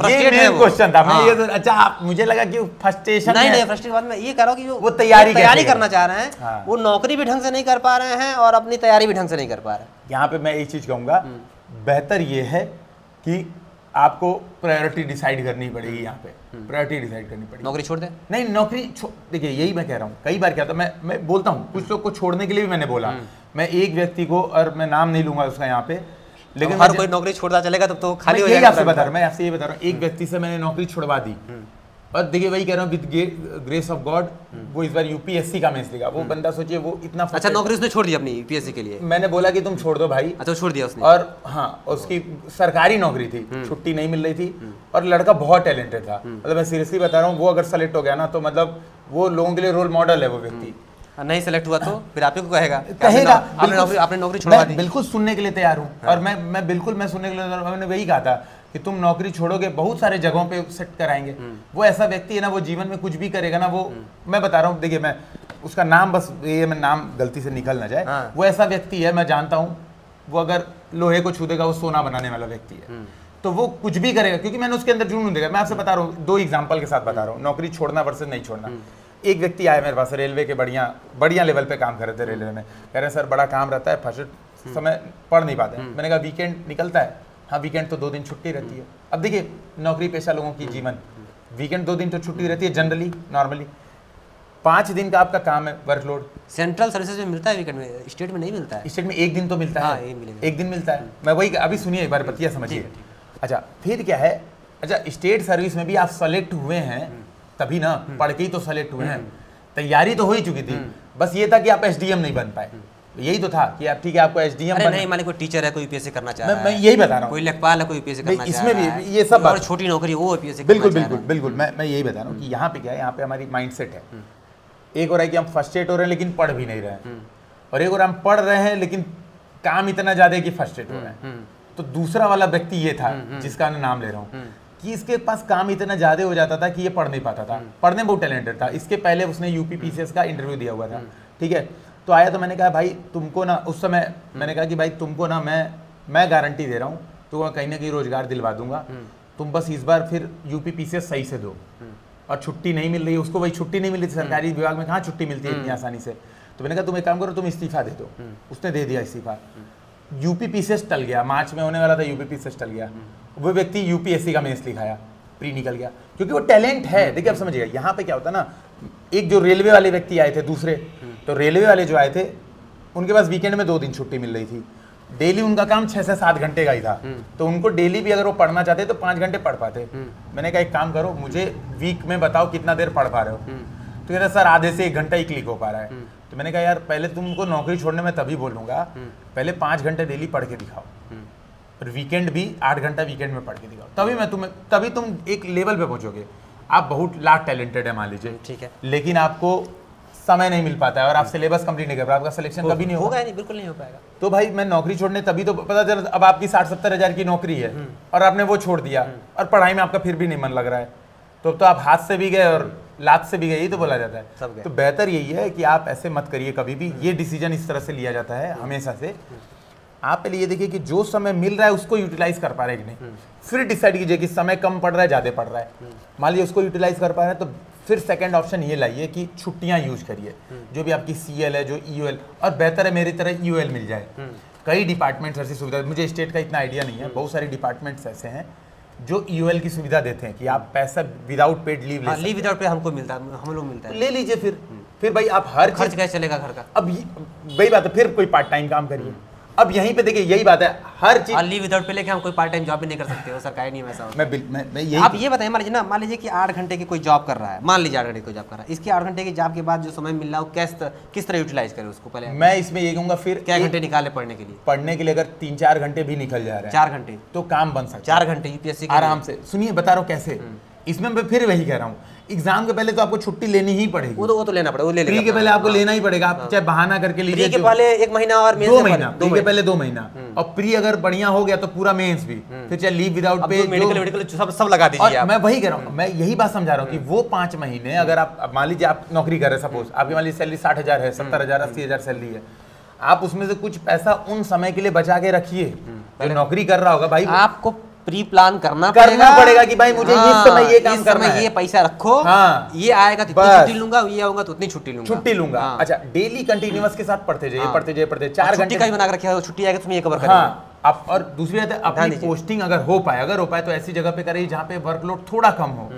ये मेन क्वेश्चन था। मैं ये तो, अच्छा मुझे लगा कि फ्रस्ट्रेशन नहीं, फ्रस्ट्रेशन बाद में ये कह रहा हूँ कि वो तैयारी करना चाह रहे हैं, वो नौकरी भी ढंग से नहीं कर पा रहे हैं और अपनी तैयारी भी ढंग से नहीं कर पा रहे हैं। यहाँ पे मैं एक चीज कहूंगा, बेहतर ये है कि आपको प्रायोरिटी डिसाइड करनी पड़ेगी। यहाँ पे प्रायोरिटी डिसाइड करनी पड़ेगी। नौकरी छोड़ दे? नहीं, नौकरी देखिए यही मैं कह रहा हूँ, कई बार क्या था, मैं बोलता हूँ कुछ लोग को छोड़ने के लिए भी मैंने बोला। मैं एक व्यक्ति को, और मैं नाम नहीं लूंगा उसका यहाँ पे, लेकिन हर कोई नौकरी छोड़ता चलेगा तब तो खाली हो जाएगा। जाएगा। आपसे बता रहा हूँ, मैं आपसे ये बता रहा हूँ, एक व्यक्ति से मैंने नौकरी छुड़वा दी, और देखिए वही कह रहा हूँ, विद ग्रेस ऑफ गॉड वो इस बार यूपीएससी का मेंस लिखा। वो बंदा सोचिए वो इतना, अच्छा नौकरी उसने छोड़ दी अपनी यूपीएससी के लिए? मैंने बोला कि तुम छोड़ दो भाई। अच्छा छोड़ दिया उसने? और हाँ, उसकी सरकारी नौकरी थी, छुट्टी नहीं मिल रही थी, और लड़का बहुत टैलेंटेड था। मतलब मैं सीरियसली बता रहा हूँ, वो अगर सेलेक्ट हो गया ना तो मतलब वो लोगों के लिए रोल मॉडल है वो व्यक्ति। नहीं सेलेक्ट हुआ तो फिर आप ही को कहेगा आपने नौकरी छोड़वा दी। बिल्कुल सुनने के लिए तैयार हूँ, और मैं बिल्कुल मैं सुनने के लिए तैयार हूँ। मैंने वही कहा था कि तुम नौकरी छोड़ोगे, बहुत सारे जगहों पे सेट कराएंगे। वो ऐसा व्यक्ति है ना, वो जीवन में कुछ भी करेगा ना, वो मैं बता रहा हूँ, देखिए मैं उसका नाम, बस ये मैं नाम गलती से निकल ना जाए, वो ऐसा व्यक्ति है, मैं जानता हूँ, वो अगर लोहे को छू देगा वो सोना बनाने वाला व्यक्ति है। तो वो कुछ भी करेगा, क्योंकि मैंने उसके अंदर जुनून देखा। मैं आपसे बता रहा हूँ, 2 एग्जाम्पल के साथ बता रहा हूँ, नौकरी छोड़ना वर्सेस नहीं छोड़ना। एक व्यक्ति आया मेरे पास, रेलवे के बढ़िया लेवल पे काम कर रहे थे रेलवे में, कह रहे सर बड़ा काम रहता है, फर्स्ट समय पढ़ नहीं पाते। मैंने कहा वीकेंड निकलता है? हाँ वीकेंड तो 2 दिन छुट्टी रहती है। अब देखिए नौकरी पेशा लोगों की जीवन, वीकेंड 2 दिन तो छुट्टी रहती है जनरली, नॉर्मली 5 दिन का आपका काम है वर्कलोड। सेंट्रल सर्विसेज में मिलता है वीकेंड में, स्टेट में नहीं मिलता है। स्टेट में 1 दिन तो मिलता है, 1 दिन मिलता है। मैं वही अभी सुनिए एक बार बतिया समझिए। अच्छा फिर क्या है, अच्छा स्टेट सर्विस में भी आप सेलेक्ट हुए हैं तभी ना, पढ़ के ही तो सेलेक्ट हुए हैं, तैयारी तो हो ही चुकी थी, बस ये था कि आप एसडीएम नहीं बन पाए। यही तो था कि आप ठीक है आपको एसडीएम बनना नहीं, माने कोई टीचर है कोई यूपीएससी करना चाह रहा है, मैं यही बता रहा हूँ, कोई लेखपाल है कोई यूपीएससी करना चाह रहा है, इसमें भी ये सब और छोटी नौकरी वो यूपीएससी बिल्कुल बिल्कुल बिल्कुल मैं यही बता रहा हूँ कि यहाँ पे क्या है, यहाँ पे हमारी माइंडसेट है। एक हो रहा है कि हम फ्रस्ट्रेट हो रहे हैं लेकिन पढ़ भी नहीं रहे हैं, और एक और हम पढ़ रहे हैं लेकिन काम इतना ज्यादा है कि फ्रस्ट्रेट हो रहे हैं। तो दूसरा वाला व्यक्ति ये था जिसका मैं नाम ले रहा हूँ, कि इसके पास काम इतना ज्यादा हो जाता था कि ये पढ़ नहीं पाता था। पढ़ने में बहुत टैलेंटेड था, इसके पहले उसने यूपी पीसीएस का इंटरव्यू दिया हुआ था, ठीक है। तो आया तो मैंने कहा भाई तुमको ना, उस समय मैंने कहा कि भाई तुमको ना मैं गारंटी दे रहा हूँ, तो कहीं ना कहीं रोजगार दिलवा दूंगा, तुम बस इस बार फिर यूपी पीसीएस सही से दो। और छुट्टी नहीं मिल रही है उसको, वही छुट्टी नहीं मिल रही थी, सरकारी विभाग में कहाँ छुट्टी मिलती है इतनी आसानी से। तो मैंने कहा तुम एक काम करो, तुम इस्तीफा दे दो। उसने दे दिया इस्तीफा, यूपी पीसीएस टल गया, मार्च में होने वाला था, यूपी पीसीएस टल गया। वो व्यक्ति यूपीएससी का मेंस लिखाया, प्री निकल गया, क्योंकि वो टैलेंट है। देखिए आप समझिएगा, यहाँ पे क्या होता है ना, एक जो रेलवे वाले व्यक्ति आए थे दूसरे, तो रेलवे वाले जो आए थे उनके पास वीकेंड में 2 दिन छुट्टी मिल रही थी, डेली उनका काम 6 से 7 घंटे का ही था, तो उनको डेली भी अगर वो पढ़ना चाहते तो 5 घंटे पढ़ पाते। मैंने कहा एक काम करो, मुझे वीक में बताओ कितना देर पढ़ पा रहे हो। तो कहते सर आधे से 1 घंटा ही क्लिक हो पा रहा है। तो मैंने कहा यार पहले तुमको नौकरी छोड़ने में तभी बोलूंगा, पहले 5 घंटे डेली पढ़ के दिखाओ, और वीकेंड भी 8 घंटा वीकेंड में पढ़ के दिखाओ, तभी तुम एक लेवल पे पहुंचोगे। आप बहुत लाख टैलेंटेड है मान लीजिए, ठीक है, लेकिन आपको समय नहीं मिल पाता है और आप सिलेबस कंप्लीट नहीं कर पाए, आपका सिलेक्शन कभी नहीं होगा। नहीं, बिल्कुल नहीं हो पाएगा। तो भाई मैं नौकरी छोड़ने तभी तो पता चला, अब आपकी 60-70 हज़ार की नौकरी है और आपने वो छोड़ दिया, और पढ़ाई में आपका फिर भी नहीं मन लग रहा है, तो आप हाथ से भी गए और लात से भी गए, यही तो बोला जाता है। तो बेहतर यही है कि आप ऐसे मत करिए कभी भी, ये डिसीजन इस तरह से लिया जाता है हमेशा से। आप पहले ये देखिए कि जो समय मिल रहा है उसको यूटिलाइज कर पा रहे हैं कि नहीं, फिर डिसाइड कीजिए कि समय कम पड़ रहा है ज़्यादा पड़ रहा है। मान लीजिए उसको यूटिलाइज कर पा रहे हैं, तो फिर सेकंड ऑप्शन ये लाइए कि छुट्टियां यूज करिए, जो भी आपकी सीएल है, जो ईओएल, और बेहतर है मेरी तरह ईओएल मिल जाए। कई डिपार्टमेंट्स ऐसी सुविधा, मुझे स्टेट का इतना आइडिया नहीं है, बहुत सारे डिपार्टमेंट्स ऐसे हैं जो ईओएल की सुविधा देते हैं कि आप पैसा without paid leave, leave without pay हमको मिलता है, हम लोग मिलता है, ले लीजिए। फिर भाई आप हर खर्च कैसे चलेगा घर का, अब वही बात है, फिर कोई पार्ट टाइम काम करिए। अब यहीं पे देखिए यही बात है, हर चीज लीव विदाउट पे लेके हम कोई पार्ट टाइम जॉब भी नहीं कर सकते हो, सरकारी नियम ऐसा होता है। मैं यही, आप ये बताइए, मान लीजिए कि 8 घंटे की कोई जॉब कर रहा है, मान लीजिए 8 घंटे की कोई जॉब कर रहा है, इसकी 8 घंटे की जॉब के बाद जो समय मिल रहा है वो किस तरह यूटिलाइज करे उसको, पहले मैं इसमें ये कहूँगा फिर क्या घंटे निकाले पढ़ने के लिए। पढ़ने के लिए अगर 3-4 घंटे भी निकल जा रहा है, 4 घंटे तो काम बन सकता है। 4 घंटे यूपीएससी आराम से। सुनिए बता रहा हूँ कैसे, इसमें मैं फिर वही कह रहा हूँ, एग्जाम के पहले तो आपको छुट्टी लेनी ही पड़ेगी, वो तो लेना पड़ेगा, वो ले लेगा। प्री के पहले आपको लेना ही पड़ेगा, आप चाहे बहाना करके लीजिए, प्री के पहले 1 महीना और मेंस 2 महीना, प्री के पहले 2 महीना, और प्री अगर बढ़िया हो गया तो पूरा मेंस भी, फिर चाहे लीव विदाउट पे, मेडिकल सब लगा दीजिए आप। मैं वही कह रहा हूँ, मैं यही बात समझा रहा हूँ कि वो 5 महीने अगर आप मान लीजिए आप नौकरी कर रहे हैं, सपोज आपकी मान लीजिए सैलरी 60,000 है, 70,000, 80,000 सैलरी है, आप उसमें से कुछ पैसा उन समय के लिए बचा के रखिए, जो नौकरी कर रहा होगा। भाई आपको प्री प्लान करना पड़ेगा कि भाई मुझे इस समय ये काम करना है, ये पैसा रखो, हाँ, ये आएगा तो इतनी छुट्टी लूंगा, ये आऊंगा तो उतनी छुट्टी लूंगा। अच्छा डेली कंटिन्यूअस के साथ पढ़ते जाइए, 4 घंटे का ही बना के रखा है, छुट्टी आएगा तो ये कवर करेंगे। हाँ, आप और दूसरी बात है अपनी पोस्टिंग अगर हो पाए तो ऐसी जगह पे करें जहाँ पे वर्कलोड थोड़ा कम हो।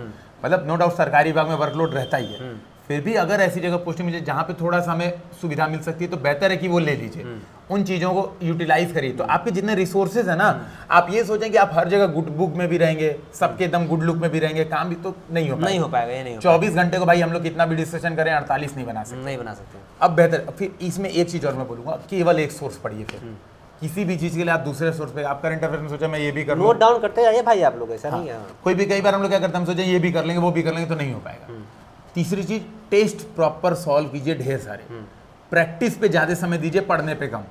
मतलब नो डाउट सरकारी विभाग में वर्कलोड रहता ही है, फिर भी अगर ऐसी जगह पोस्टिंग मिले जहाँ पे थोड़ा सा हमें सुविधा मिल सकती है तो बेहतर है कि वो ले लीजिए, उन चीज़ों को यूटिलाइज करिए। तो आपके जितने रिसोर्सेज है ना, आप ये सोचें कि आप हर जगह गुड बुक में भी रहेंगे, सबके एकदम गुड लुक में भी रहेंगे, काम भी तो नहीं हो पाएगा। ये नहीं 24 घंटे को भाई हम लोग कितना भी डिस्कशन करें 48 नहीं बना सकते। अब बेहतर फिर इसमें एक चीज़ और मैं बोलूँगा, केवल एक सोर्स पढ़िए। फिर किसी भी चीज़ के लिए आप दूसरे सोर्स पे, आप करंट अफेयर में सोचा मैं ये भी कर लूं, नोट डाउन करते जाइए भाई आप लोग, ऐसा नहीं है। कोई भी कई बार हम लोग क्या करते हैं, हम सोचे ये भी कर लेंगे वो भी कर लेंगे, तो नहीं हो पाएगा। तीसरी चीज, टेस्ट प्रॉपर सॉल्व कीजिए, ढेर सारे प्रैक्टिस पे ज्यादा समय दीजिए, पढ़ने पे कम।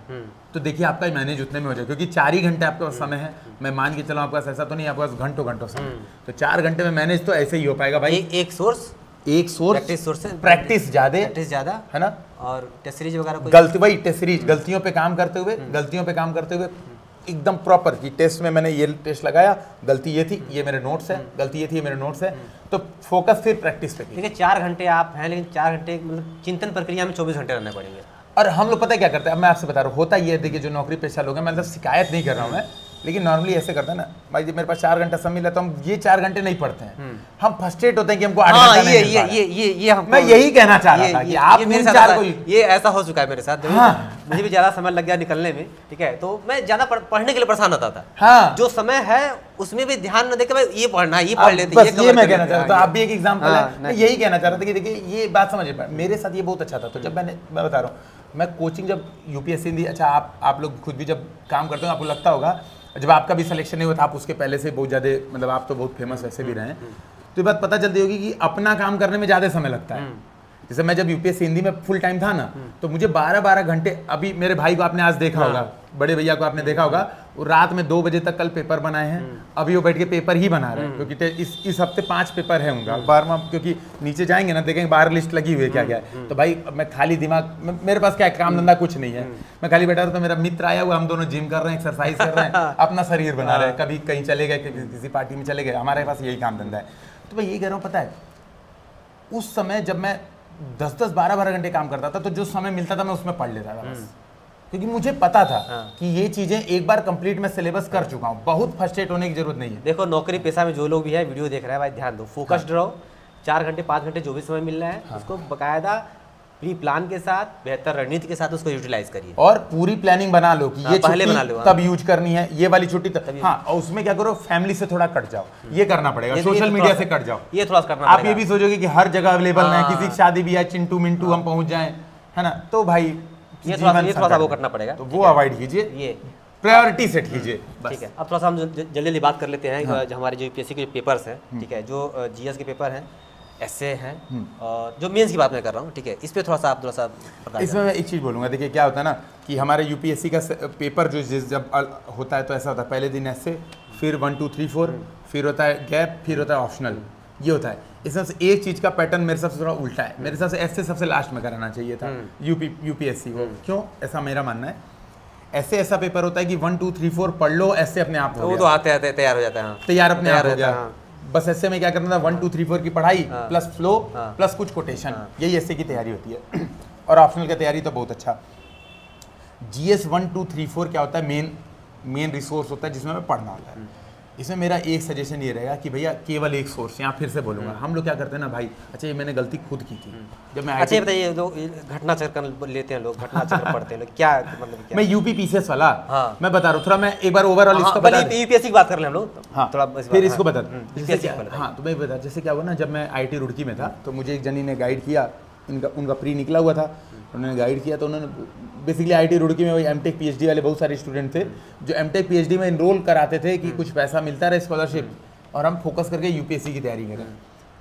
तो देखिए आपका मैनेज उतने में हो जाए, क्योंकि 4 ही घंटे आपके पास समय है। मैं मान के चला आपके पास ऐसा तो नहीं आपके पास घंटों समय, तो 4 घंटे में मैनेज तो ऐसे ही हो पाएगा भाई। एक सोर्स प्रैक्टिस ज्यादा है ना, और टेस्ट सीरीज वगैरह टेस्ट सीरीज गलतियों पे काम करते हुए एकदम प्रॉपर कि टेस्ट में मैंने ये टेस्ट लगाया, गलती ये थी, ये मेरे नोट्स है, गलती ये थी, ये मेरे नोट्स है। तो फोकस फिर प्रैक्टिस पे। देखिए 4 घंटे आप हैं, लेकिन 4 घंटे मतलब चिंतन प्रक्रिया में 24 घंटे रहने पड़ेंगे। और हम लोग पता है क्या करते हैं, अब मैं आपसे बता रहा हूँ, होता ये है, देखिए जो नौकरी पेशा लोग हैं, मैं मतलब शिकायत नहीं कर रहा हूँ मैं, लेकिन नॉर्मली ऐसे करते हैं ना भाई, जब मेरे पास 4 घंटा समय मिला तो हम ये 4 घंटे नहीं पढ़ते हैं, हम फ्रस्ट्रेट होते हैं कि हमको 8 घंटा नहीं मिल पा रहा। ये मैं यही कहना चाह रहा था कि आप मेरे साथ ये ऐसा हो चुका है मेरे साथ। मुझे भी ज्यादा समय लग गया निकलने में, ठीक है, तो मैं ज्यादा पढ़ने के लिए परेशान होता था। हाँ, जो समय है उसमें भी ध्यान न देकर भाई ये पढ़ना है, ये पढ़ लेते हैं। ये मैं कहना चाह रहा था, आप भी एक एग्जांपल है, मैं यही कहना चाह रहा था कि देखिए ये बात समझिए, मेरे साथ ये बहुत अच्छा था। तो जब मैं बता रहा हूँ, मैं कोचिंग जब यूपीएससी दी, अच्छा आप लोग खुद भी जब काम करते हो आपको लगता होगा, जब आपका भी सिलेक्शन नहीं हुआ था, आप उसके पहले से बहुत ज़्यादा, मतलब आप तो बहुत फेमस वैसे भी रहे हैं, तो ये बात पता चलती होगी कि अपना काम करने में ज़्यादा समय लगता है। जैसे मैं जब यूपीएससी हिंदी में फुल टाइम था ना, तो मुझे 12-12 घंटे, अभी मेरे भाई को आपने आज देखा होगा, बड़े भैया को आपने देखा होगा, वो रात में 2 बजे तक कल पेपर बनाए हैं, अभी वो बैठ के पेपर ही बना रहे हैं, क्योंकि इस हफ्ते 5 पेपर है उनका 12वां, क्योंकि नीचे जाएंगे ना देखेंगे 12 लिस्ट लगी हुई है क्या क्या है। तो भाई मैं खाली दिमाग, मेरे पास क्या काम धंधा कुछ नहीं है, मैं खाली बैठा था, तो मेरा मित्र आया हुआ, हम दोनों जिम कर रहे हैं, एक्सरसाइज कर रहे हैं, अपना शरीर बना रहे हैं, कभी कहीं चले गए, किसी पार्टी में चले गए, हमारे पास यही काम धंधा है। तो मैं यही कह रहा हूँ, पता है उस समय जब मैं 10-10, 12-12 घंटे काम करता था, तो जो समय मिलता था मैं उसमें पढ़ लेता था बस, क्योंकि मुझे पता था कि ये चीजें एक बार कंप्लीट मैं सिलेबस कर चुका हूँ, बहुत फ्रस्ट्रेट होने की जरूरत नहीं है। देखो नौकरी पेशा में जो लोग भी है वीडियो देख रहे हैं भाई, ध्यान दो, फोकस्ड रहो। 4 घंटे 5 घंटे जो भी समय मिल रहा है उसको बकायदा प्री प्लान के साथ, बेहतर रणनीति के साथ उसको यूटिलाइज करिए, और पूरी प्लानिंग बना लो कि ये पहले बना लो, तब यूज करनी है, ये वाली छुट्टी तब। हाँ, और उसमें क्या करो, फैमिली से थोड़ा कट जाओ, ये करना पड़ेगा, सोशल मीडिया से कट जाओ, ये थोड़ा करना। आप ये भी सोचोगे कि हर जगह अवेलेबल है, किसी की शादी भी है, चिंटू मिंटू हम पहुंच जाएं, है ना, तो भाई ये थोड़ा सा वो करना पड़ेगा, तो वो अवॉइड कीजिए, ये प्रायोरिटी सेट कीजिए। ठीक है, अब थोड़ा सा हम जल्दी बात कर लेते हैं। जो हमारे जो यूपीएससी के पेपर्स हैं, ठीक है, जो जीएस के पेपर हैं, ऐसे हैं, और जो मेंस की बात मैं कर रहा हूँ, ठीक है, इस पे थोड़ा सा इसमें मैं एक चीज़ बोलूँगा। देखिए क्या होता है ना कि हमारे यूपीएससी का पेपर जो जब होता है तो ऐसा होता है, पहले दिन ऐसे, फिर 1 2 3 4, फिर होता है गैप, फिर होता है ऑप्शनल, ये होता है। इसमें से एक चीज़ का पैटर्न मेरे हिसाब से थोड़ा उल्टा है, मेरे हिसाब से ऐसे सबसे लास्ट में कराना चाहिए था यूपीएससी को। क्यों, ऐसा मेरा मानना है, ऐसे ऐसा पेपर होता है कि 1 2 3 4 पढ़ लो, ऐसे अपने आप वो तो आते आते तैयार हो जाता है, तैयार अपने आप हो गया। बस ऐसे में क्या करना था, 1 2 3 4 की पढ़ाई प्लस फ्लो प्लस कुछ कोटेशन, यही ऐसे की तैयारी होती है। और ऑप्शनल की तैयारी तो बहुत अच्छा। जीएस 1 2 3 4 क्या होता है, मेन रिसोर्स होता है जिसमें हमें पढ़ना होता है। इसमें मेरा एक सजेशन ये रहेगा कि भैया केवल एक सोर्स, यहाँ फिर से बोलूँगा, हम लोग क्या करते हैं ना भाई, अच्छा ये मैंने गलती खुद की थी जब मैं, अच्छा बताइए, लोग घटना चक्र लेते हैं, लोग घटना चक्र पढ़ते हैं, क्या मतलब क्या? मैं यूपी पीसीएस वाला मैं बता रहा हूँ, थोड़ा मैं एक बार ओवरऑल इसको बता दूं। यूपीएससी की बात कर लें हम लोग, हाँ थोड़ा फिर इसको बता दूं। हाँ, तो मैं बता, जैसे क्या हुआ ना, जब मैं आईटी रुड़की में था तो मुझे एक जनी ने गाइड किया, उनका प्री निकला हुआ था, उन्होंने गाइड किया, तो उन्होंने बेसिकली आईटी रुड़की में वही एमटेक पीएचडी वाले बहुत सारे स्टूडेंट थे जो एमटेक पीएचडी में इनरोल कराते थे कि कुछ पैसा मिलता रहे, स्कॉलरशिप, और हम फोकस करके यूपीएससी की तैयारी करें।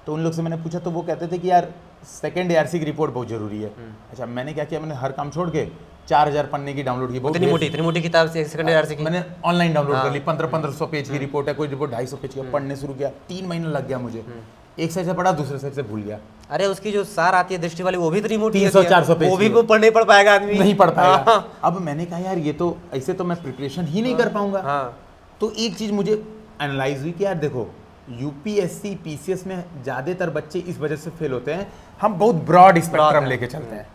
तो उन लोग से मैंने पूछा तो वो कहते थे कि यार सेकंड एआरसी की रिपोर्ट बहुत जरूरी है। अच्छा, मैंने क्या किया, मैंने हर काम छोड़ के 4000 पन्ने की डाउनलोड की, इतनी मोटी किताब से सेकंड एआरसी की मैंने ऑनलाइन डाउनलोड कर ली। 1500 पेज की रिपोर्ट है, कोई रिपोर्ट 250 पेज की, पढ़ने शुरू किया, 3 महीने लग गया मुझे, एक साइड से पढ़ा, दूसरे साइड से भूल गया। अरे उसकी जो सार आती है दृष्टि वाली, वो भी 300-400 पेज, वो भी पढ़ नहीं पढ़ पाएगा आदमी, नहीं पढ़ पाएगा। अब मैंने कहा यार ये तो ऐसे तो मैं प्रिपरेशन ही नहीं कर पाऊंगा। तो एक चीज मुझे एनालाइज हुई कि यार देखो, यूपीएससी पीसीएस में ज्यादातर बच्चे इस वजह से फेल होते हैं, हम बहुत ब्रॉड स्पेक्ट्रम लेके चलते हैं,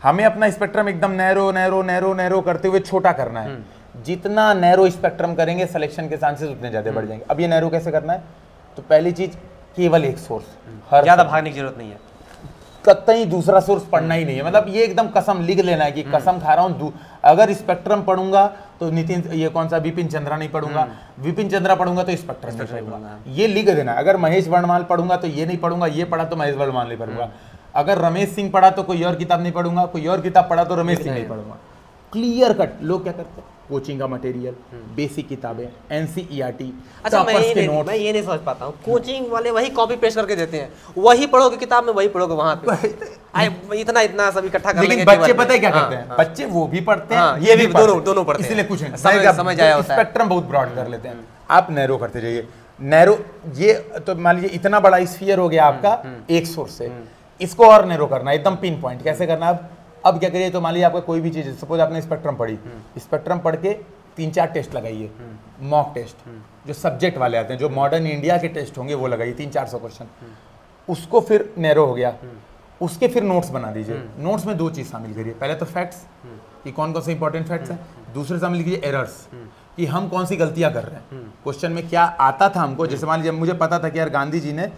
हमें अपना स्पेक्ट्रम एकदम नैरो नैरो नैरो नैरो करते हुए छोटा करना है। जितना नैरो स्पेक्ट्रम करेंगे सिलेक्शन के चांसेस उतने ज़्यादा बढ़ जाएंगे। अब ये नैरो कैसे करना है, तो पहली चीज़ केवल एक सोर्स, हर ज़्यादा भागने की जरूरत नहीं है, कतई दूसरा सोर्स पढ़ना ही नहीं है। मतलब ये एकदम कसम लिख लेना है कि कसम खा रहा हूँ, अगर स्पेक्ट्रम पढ़ूंगा तो नितिन ये कौन सा विपिन चंद्रा नहीं पढ़ूंगा, विपिन चंद्रा पढ़ूंगा तो स्पेक्ट्रम नहीं पढ़ूंगा, ये लिख देना। अगर महेश वर्णमाल पढ़ूंगा तो ये नहीं पढ़ूंगा, ये पढ़ा तो महेश वर्णमाल नहीं पढ़ूंगा, अगर रमेश सिंह पढ़ा तो कोई और किताब नहीं पढ़ूंगा, कोई और किताब पढ़ा तो रमेश सिंह नहीं पढ़ूंगा। Clear cut. लोग क्या करते हैं, कोचिंग का मटेरियल, बेसिक किताबें, एनसीईआरटी। अच्छा मैं ये नहीं समझ पाता हूँ, कोचिंग वाले वही कॉपी पेस्ट करके देते हैं, वही पढ़ोगे किताब में, वही पढ़ोगे वहाँ पे। इतना सब इकट्ठा कर लेकिन बच्चे पता है क्या करते हैं, बच्चे वो भी पढ़ते हैं, ये भी दोनों पढ़ते हैं, इसलिए कुछ समझ आया होता है। स्पेक्ट्रम बहुत ब्रॉड कर लेते हैं। आप नैरो करते जाइए। नैरो ये तो मान लीजिए इतना बड़ा स्फीयर हो गया आपका एक सोर्स से, इसको और नैरो करना है, एकदम पिन पॉइंट। कैसे करना है अब क्या करिए, तो मान लीजिए आपका कोई भी चीज़, सपोज आपने स्पेक्ट्रम पढ़ी, स्पेक्ट्रम पढ़ के 3-4 टेस्ट लगाइए, मॉक टेस्ट जो सब्जेक्ट वाले आते हैं, जो मॉडर्न इंडिया के टेस्ट होंगे वो लगाइए 300-400 क्वेश्चन, उसको फिर नैरो हो गया, उसके फिर नोट्स बना दीजिए। नोट्स में 2 चीज़ शामिल करिए, पहले तो फैक्ट्स कि कौन कौन से इंपॉर्टेंट फैक्ट्स हैं, दूसरे शामिल कीजिए एरर्स कि हम कौन सी गलतियां कर रहे हैं, क्वेश्चन में क्या आता था हमको। जैसे मान लीजिए मुझे पता था कि यार गांधी जी ने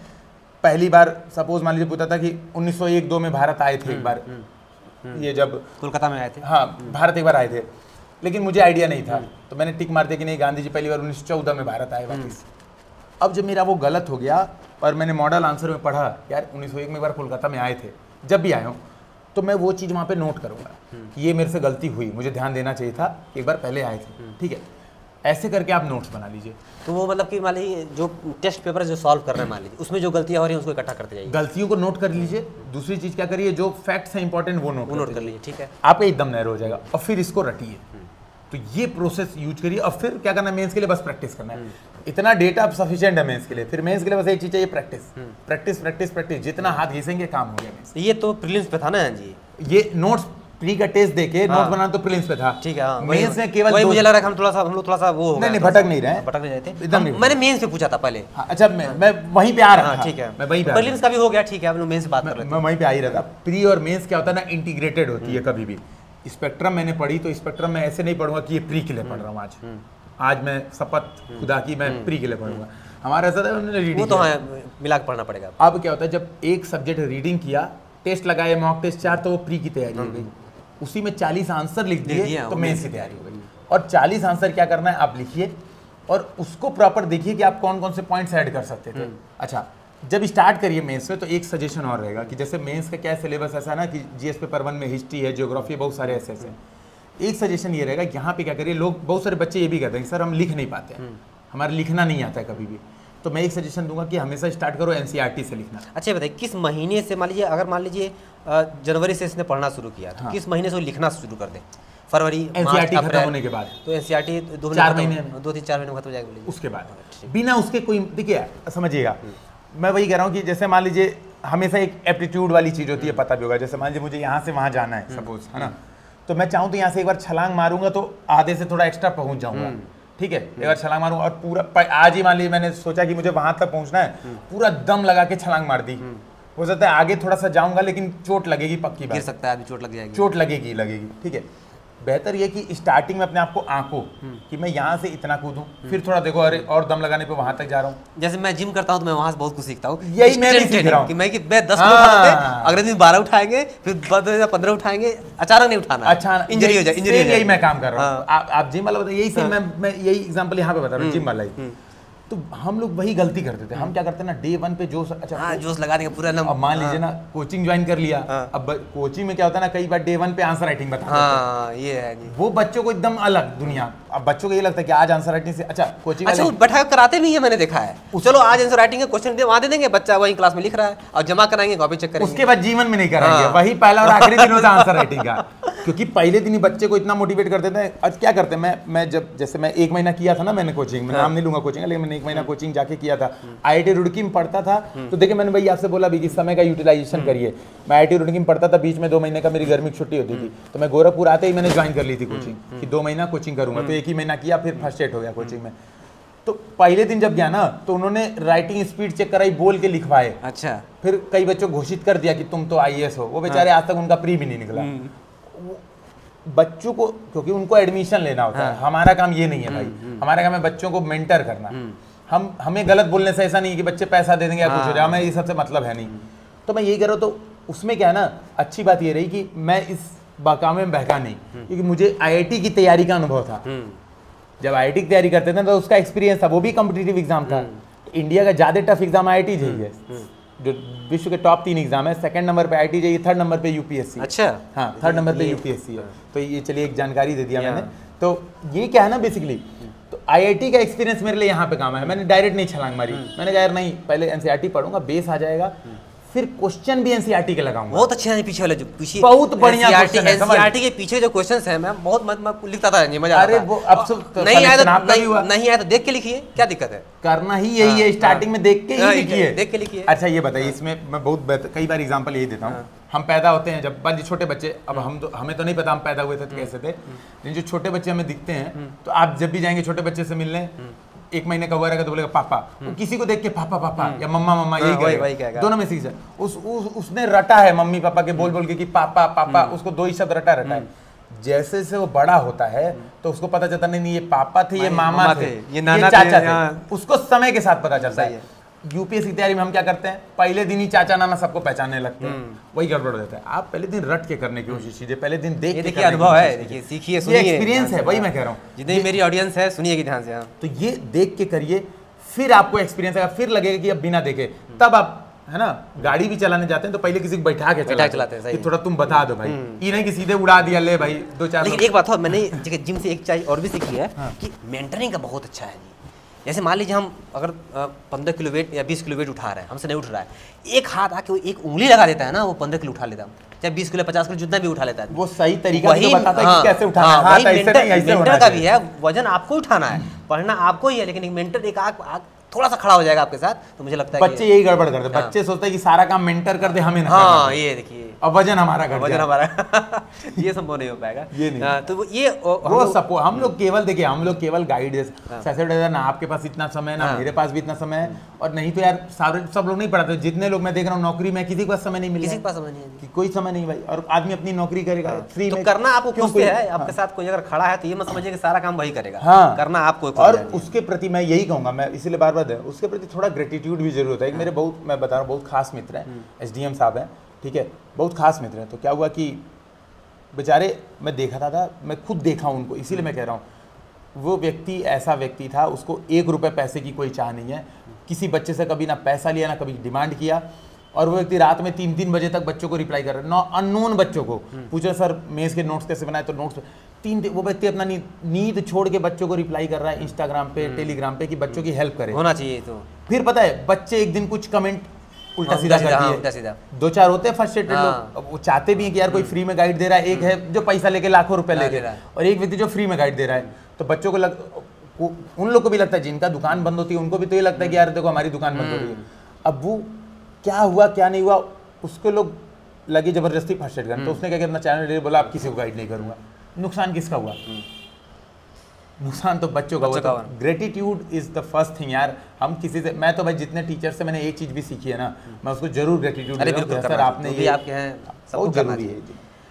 पहली बार, सपोज मान लीजिए पूछा था कि 1901-2 में भारत आए थे एक बार, ये जब कोलकाता में आए थे, हाँ भारत एक बार आए थे, लेकिन मुझे आइडिया नहीं था तो मैंने टिक मार दिया कि नहीं गांधी जी पहली बार 1914 में भारत आए वापस। अब जब मेरा वो गलत हो गया और मैंने मॉडल आंसर में पढ़ा यार 1901 में एक बार कोलकाता में आए थे, जब भी आए हो तो मैं वो चीज़ वहाँ पे नोट करूँगा कि ये मेरे से गलती हुई, मुझे ध्यान देना चाहिए था, एक बार पहले आए थे, ठीक है। ऐसे करके आप नोट्स बना लीजिए। तो वो मतलब कि मान लीजिए जो टेस्ट पेपर जो सॉल्व कर रहे हैं, मान लीजिए उसमें जो गलतियां हो रही हैं उसको इकट्ठा करते जाइए, गलतियों को नोट कर लीजिए। दूसरी चीज़ क्या करिए, जो फैक्ट्स हैं इंपॉर्टेंट वो नोट कर लीजिए, ठीक है, आपका एकदम नैरो हो जाएगा। और फिर इसको रटिए, तो ये प्रोसेस यूज करिए। और फिर क्या करना है, मेंस के लिए बस प्रैक्टिस करना है। इतना डेटा अब सफिशिएंट है मेंस के लिए, फिर मेंस के लिए बस एक चीज़ चाहिए, प्रैक्टिस प्रैक्टिस प्रैक्टिस प्रैक्टिस। जितना हाथ घिसेंगे काम हो गया मेंस। ये तो प्रीलिम्स पे था ना जी, ये नोट्स प्री का टेस्ट देके नोट बनाना तो प्रीलिम्स पे था, ठीक है। मेंस में केवल मुझे लग रहा है हम थोड़ा सा वो नहीं भटक नहीं रहे, भटक नहीं रहे थे। मैंने मेंस से पूछा था पहले। अच्छा मैं वहीं पे आ रहा था, ठीक है, मैं वहीं पे, प्रीलिम्स का भी हो गया, ठीक है, हम लोग मेंस से बात कर रहे थे, मैं वहीं पे आ ही रहा था। प्री और मेंस क्या होता है ना, इंटीग्रेटेड होती है कभी भी। स्पेक्ट्रम मैंने पढ़ी तो स्पेक्ट्रम में ऐसे नहीं पढ़ूंगा कि ये प्री के लिए पढ़ रहा हूँ आज मैं शपथ खुदा की मैं प्री के लिए पढ़ूंगा। हमारा ऐसा था वो तो मिला के पढ़ना पड़ेगा। अब क्या होता है, जब एक सब्जेक्ट रीडिंग किया, टेस्ट लगाए, मॉक टेस्ट 4, तो वो प्री की तैयारी हो गई, उसी में 40 आंसर लिख दिए तो मेंस की तैयारी हो गई। और 40 आंसर क्या करना है, आप लिखिए और उसको प्रॉपर देखिए कि आप कौन कौन से पॉइंट्स ऐड कर सकते थे। अच्छा, जब स्टार्ट करिए मेंस में तो एक सजेशन और रहेगा कि जैसे मेंस का क्या सिलेबस ऐसा है ना कि जीएस पेपर 1 में हिस्ट्री है, ज्योग्राफी, बहुत सारे ऐसे हैं। एक सजेशन ये रहेगा, यहाँ पे क्या करिए, लोग बहुत सारे बच्चे ये भी कहते हैं सर हम लिख नहीं पाते हैं, हमारे लिखना नहीं आता है कभी भी, तो मैं एक सजेशन दूंगा कि हमेशा स्टार्ट करो एनसीईआरटी से लिखना। अच्छा बताइए, किस महीने से, मान लीजिए अगर मान लीजिए जनवरी से इसने पढ़ना शुरू किया तो किस महीने से वो लिखना शुरू कर दे? फरवरी, एनसीईआरटी खत्म होने के बाद, तो एनसीईआरटी 2-4 महीने, 2-3-4 महीने में खत्म हो जाएगा, उसके बाद बिना उसके कोई, देखिए समझिएगा, मैं वही कह रहा हूँ कि जैसे मान लीजिए हमेशा एक एप्टीट्यूड वाली चीज़ होती है, पता भी होगा। जैसे मान लीजिए मुझे यहाँ से वहाँ जाना है सपोज, है ना, तो मैं चाहूँ तो यहाँ से एक बार छलांग मारूंगा तो आधे से थोड़ा एक्स्ट्रा पहुँच जाऊँगा, ठीक है, एक बार छलांग मारूंगा और पूरा आज ही मान लीजिए मैंने सोचा कि मुझे वहाँ तक पहुँचना है, पूरा दम लगा के छलांग मार दी, हो सकता है आगे थोड़ा सा जाऊँगा लेकिन चोट लगेगी, पक्की बात, गिर सकता है, चोट लग जाएगी, चोट लगेगी, ठीक है। बेहतर ये कि स्टार्टिंग में अपने आप को आंको कि मैं यहाँ से इतना कूदूं, फिर थोड़ा देखो अरे और दम लगाने पे वहां तक जा रहा हूँ। जैसे मैं जिम करता हूँ तो मैं वहां से बहुत कुछ सीखता हूँ, यही मैं भी सीख रहा हूँ कि मैं 10 किलो उठाते, अगले दिन 12 उठाएंगे, फिर 15 उठाएंगे, अचानक नहीं उठाना, अच्छा इंजरी हो जाए, इंजरी यही मैं काम कर रहा हूँ। आप जिम वाला बताइए, यही से मैं यही एग्जांपल यहाँ पे बता रहा हूँ, जिम वाला ही। तो हम लोग वही गलती करते थे, हम क्या करते हैं ना, डे 1 पे जोश, अच्छा जोश लगा देंगे पूरा। अब मान लीजिए ना कोचिंग ज्वाइन कर लिया, अब कोचिंग में क्या होता है ना, कई बार डे 1 पे आंसर राइटिंग बता ये है जी, वो बच्चों को एकदम अलग दुनिया। अब बच्चों को ये लगता है कि आज आंसर राइटिंग से, अच्छा कोचिंग, अच्छा बैठा कराते भी है, मैंने देखा है, चलो आज आंसर राइटिंग का क्वेश्चन वहाँ दे देंगे, बच्चा वही क्लास में लिख रहा है और जमा कराएंगे, कॉपी चेक करेंगे, उसके बाद जीवन में नहीं कराएंगे, वही पहला और आखिरी दिन होता है आंसर राइटिंग का, क्योंकि पहले दिन ही बच्चे को इतना मोटिवेट कर देते हैं। आज क्या करते हैं, मैं जब जैसे मैं 1 महीना किया था ना मैंने कोचिंग में, नाम नहीं लूंगा कोचिंग, लेकिन मैंने 1 महीना कोचिंग जाके किया था, आईआईटी रुड़की में पढ़ता था। तो देखिए मैंने भाई आपसे बोला भी कि समय का यूटिलाइजेशन करिए। मैं आईआईटी रुड़की में पढ़ता था, बीच में 2 महीने का मेरी गर्मी की छुट्टी होती थी, तो मैं गोरखपुर आते ही मैंने ज्वाइन कर ली थी कोचिंग कि 2 महीना कोचिंग करूंगा, तो 1 ही महीना किया, फिर फर्स्ट एड हो गया कोचिंग में। तो पहले दिन जब गया ना तो उन्होंने राइटिंग स्पीड चेक कराई, बोल के लिखवाए, अच्छा, फिर कई बच्चों घोषित कर दिया कि तुम तो आईएएस हो, वो बेचारे आज तक उनका प्री भी नहीं निकला। बच्चों को, क्योंकि उनको एडमिशन लेना होता है, हमारा काम ये नहीं है भाई, हमारा काम है बच्चों को मेंटर करना। हमें गलत बोलने से ऐसा नहीं है कि बच्चे पैसा दे देंगे या कुछ हो जाए, हमें ये सबसे मतलब है नहीं। तो मैं यही कर रहा हूँ। तो उसमें क्या है ना, अच्छी बात ये रही कि मैं इस बाकामे में बहका नहीं, क्योंकि मुझे IIT की तैयारी का अनुभव था। जब IIT की तैयारी करते थे तो उसका एक्सपीरियंस था, वो भी कॉम्पिटिटिव एग्जाम था। इंडिया का ज्यादा टफ एग्जाम IIT JEE है, जो विश्व के टॉप 3 एग्जाम है। सेकंड नंबर पे IIT JEE, थर्ड नंबर पे UPSC। अच्छा, हाँ, थर्ड नंबर पे UPSC है। तो ये चलिए एक जानकारी दे दिया मैंने। तो ये क्या है ना बेसिकली, तो IIT का एक्सपीरियंस मेरे लिए यहाँ पे काम है। मैंने डायरेक्ट नहीं छलांग मारी, मैंने कहा यार नहीं, पहले NCERT पढ़ूंगा, बेस आ जाएगा, फिर क्वेश्चन भी NCERT के लगाऊंगा। बहुत अच्छे हैं पीछे वाले, जो पीछे बहुत बढ़िया क्वेश्चन है। NCERT के पीछे जो क्वेश्चंस हैं, मैं बहुत लिखता था, मजा आता था। अरे वो अब नहीं आया तो देख के लिखिए, क्या दिक्कत है? करना ही यही है, स्टार्टिंग में देख के ही लिखिए, देख के लिखिए। अच्छा ये बताइए, इसमें मैं बहुत कई बार एग्जांपल यही देता हूँ। हम पैदा होते हैं जब छोटे बच्चे, अब हमें तो नहीं पता हम पैदा हुए थे तो कैसे थे, लेकिन जो छोटे बच्चे हमें दिखते हैं, तो आप जब भी जाएंगे छोटे बच्चे से मिलने, 1 महीने का हुआ रहेगा तो बोलेगा पापा, वो किसी को देख के पापा पापा या मम्मा मम्मा यही करेगा, दोनों में से उसने रटा है मम्मी पापा के बोल बोल के कि पापा पापा, उसको 2 ही शब्द रटा है। जैसे से वो बड़ा होता है तो उसको पता चलता नहीं ये पापा थे, ये मामा थे, ये चाचा थे, उसको समय के साथ पता चलता है। UPSC की तैयारी में हम क्या करते हैं, पहले दिन ही चाचा नाना सबको पहचानने लगते हैं, वही गड़बड़ हो जाता है। आप पहले दिन रट के करने की कोशिश कीजिए, पहले दिन देख के। देखिए अनुभव है, देखिए सीखिए, सुनिए, एक्सपीरियंस है, वही मैं कह रहा हूँ। जितनी मेरी ऑडियंस है सुनिए ध्यान से। तो ये देख के करिए, फिर आपको एक्सपीरियंस आएगा, फिर लगेगा कि अब बिना देखे, तब आप है ना गाड़ी भी चलाने जाते हैं तो पहले किसी को बैठा के चलाते हैं कि थोड़ा तुम बता दो भाई, ये नहीं कि सीधे उड़ा दिया ले भाई 2-4। लेकिन एक बात हो, मैंने जिम से एक चीज और भी सीखी है कि मेंटरिंग का बहुत अच्छा है जी। जैसे मान लीजिए हम अगर 15 किलो वेट या 20 किलो वेट उठा रहे हैं, हमसे नहीं उठ रहा है, एक हाथ आके वो एक उंगली लगा देता है ना, वो 15 किलो उठा लेता है, चाहे 20 किलो 50 किलो जितना भी उठा लेता है, वो सही तरीका तो बताता है कि कैसे उठाना है। हाथ ऐसे नहीं, ऐसे होना मेंटर का भी है, वजन आपको उठाना है, पढ़ना आपको ही है, लेकिन एक मेंटर एक थोड़ा सा खड़ा हो जाएगा आपके साथ, तो मुझे लगता है बच्चे यही गड़बड़ करते हैं। बच्चे सोचते हैं कि सारा काम मेंटर कर दे, हमें ना। हाँ, ये देखिए, अब वजन हमारा कर, वजन हमारा ये संभव नहीं हो पाएगा, ये नहीं। तो ये वो सपोर्ट, हम लोग केवल देखिए, हम लोग केवल गाइडेंस ना, आपके पास इतना समय ना मेरे पास भी इतना समय है, और नहीं तो यार सब लोग नहीं पढ़ाते। जितने लोग मैं देख रहा हूँ नौकरी में, किसी के पास समय नहीं मिला, किसी के पास समय नहीं है, कोई समय नहीं भाई, और आदमी अपनी नौकरी करेगा फ्री में। करना आपको खुद से है, आपके साथ कोई अगर खड़ा है तो ये मत समझिए कि सारा काम वही करेगा, करना आपको। और उसके प्रति मैं यही कहूंगा, मैं इसीलिए बार बार उसके प्रति थोड़ा ग्रेटिट्यूड भी जरूरत है। मेरे बहुत, मैं बता रहा हूँ, बहुत खास मित्र हैं, SDM साहब हैं, ठीक है, बहुत खास मित्र हैं। तो क्या हुआ कि बेचारे, मैं देखा था, मैं खुद देखा हूँ उनको, इसीलिए मैं कह रहा हूँ, वो व्यक्ति ऐसा व्यक्ति था, उसको 1 रुपये पैसे की कोई चाह नहीं है, किसी बच्चे से कभी ना पैसा लिया ना कभी डिमांड किया, और वो व्यक्ति रात में 3-3 बजे तक बच्चों को रिप्लाई कर रहा है, अननोन बच्चों को पूछो सर मेज के नोट्स कैसे बनाए, तो नोट्स 3, वो व्यक्ति अपना नींद छोड़ के बच्चों को रिप्लाई कर रहा है इंस्टाग्राम पे, टेलीग्राम पे, कि बच्चों की हेल्प करे, होना चाहिए। तो फिर पता है बच्चे एक दिन कुछ कमेंट उल्टा सीधा कर दिए, 2-4 होते हैं फ्रस्ट्रेटेड लोग, वो चाहते भी हैं कि यार कोई फ्री में गाइड दे रहा है, एक है जो पैसा लेके लाखों रुपए लेके, और एक व्यक्ति जो फ्री में गाइड दे रहा है। तो बच्चों को उन लोग को भी लगता है, जिनका दुकान बंद होती है उनको भी तो ये लगता है कि यार देखो हमारी दुकान बंद हो रही है। अब वो क्या हुआ क्या नहीं हुआ, उसके लोग लगे जबरदस्ती फ्रस्ट्रेट करने, तो उसने क्या किया, अपना चैनल बोला आप किसी को गाइड नहीं करूंगा। नुकसान किसका हुआ? नुकसान तो बच्चों का हुआ। Gratitude is the first thing यार। हम किसी से, मैं तो भाई जितने टीचर से मैंने एक चीज भी सीखी है ना, मैं उसको जरूर ग्रेटिट्यूड देता हूं, सर आपने ये आपके हैं, सब जरूरी है।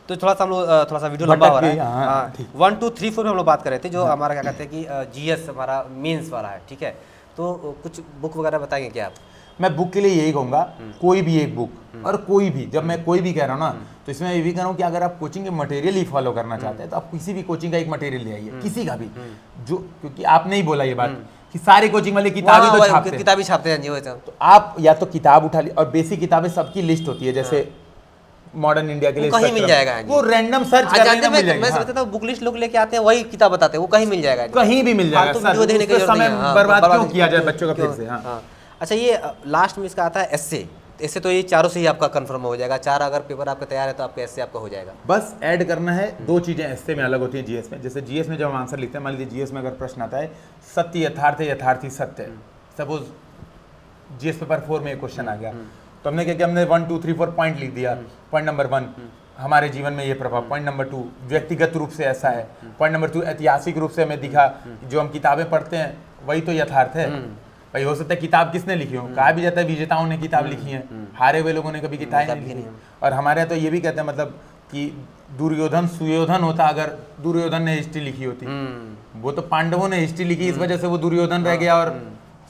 तो थोड़ा सा हम लोग थोड़ा सा वीडियो लंबा हो रहा है, 1 2 3 4 में हम लोग बात कर रहे थे, जो हमारा क्या कहते हैं कि GS हमारा मेंस वाला है, ठीक है। तो कुछ बुक वगैरह बताएंगे क्या आप? मैं बुक के लिए यही कहूँगा, कोई भी एक बुक, और कोई भी, जब मैं कोई भी कह रहा हूँ ना, तो इसमें ये भी कह रहा हूँ कि अगर आप कोचिंग के मटेरियल ही फॉलो करना चाहते हैं तो आप किसी भी कोचिंग का एक मटेरियल ले आइए, किसी का भी, जो, क्योंकि आपने ही बोला ये बात कि सारे कोचिंग वाले किताबें तो छापते हैं, किताबें छापते हैं जी, तो आप या तो किताब उठा ली, और बेसिक किताबें सबकी लिस्ट होती है, जैसे मॉडर्न इंडिया के लिए कहीं मिल जाएगा, वो रैंडम सर्च करने में मिल जाएगा। मैं सोचता था बुक लिस्ट लोग लेके आते हैं, वही किताब बताते हैं, वो कहीं मिल जाएगा, कहीं भी मिल जाएगा, समय बर्बाद क्यों किया जाए बच्चों का फिर से। अच्छा, ये लास्ट में इसका आता है एस्से। एस्से तो ये चारों से ही आपका कंफर्म हो जाएगा, 4 अगर पेपर आपका तैयार है तो आपका एस्से आपका हो जाएगा। बस ऐड करना है 2 चीजें एस्से में अलग होती हैं GS में। जैसे GS में जब हम आंसर लिखते हैं, मान लीजिए GS में अगर प्रश्न आता है सत्य यथार्थ है, यथार्थी सत्य है, सपोज GS पेपर 4 में एक क्वेश्चन आ गया, तो हमने क्या किया, हमने 1 2 3 4 पॉइंट लिख दिया। पॉइंट नंबर 1 हमारे जीवन में ये प्रभाव, पॉइंट नंबर 2 व्यक्तिगत रूप से ऐसा है, पॉइंट नंबर 2 ऐतिहासिक रूप से हमें दिखा जो हम किताबें पढ़ते हैं वही तो यथार्थ है। भाई हो सकता है किताब किसने लिखी हो, कहा भी जाता है विजेताओं ने किताब लिखी है, हारे हुए लोगों ने कभी किताबें नहीं लिखी। और हमारे यहाँ तो ये भी कहते हैं मतलब कि दुर्योधन सुयोधन होता अगर दुर्योधन ने हिस्ट्री लिखी होती, वो तो पांडवों ने हिस्ट्री लिखी, इस वजह से वो दुर्योधन रह गया। और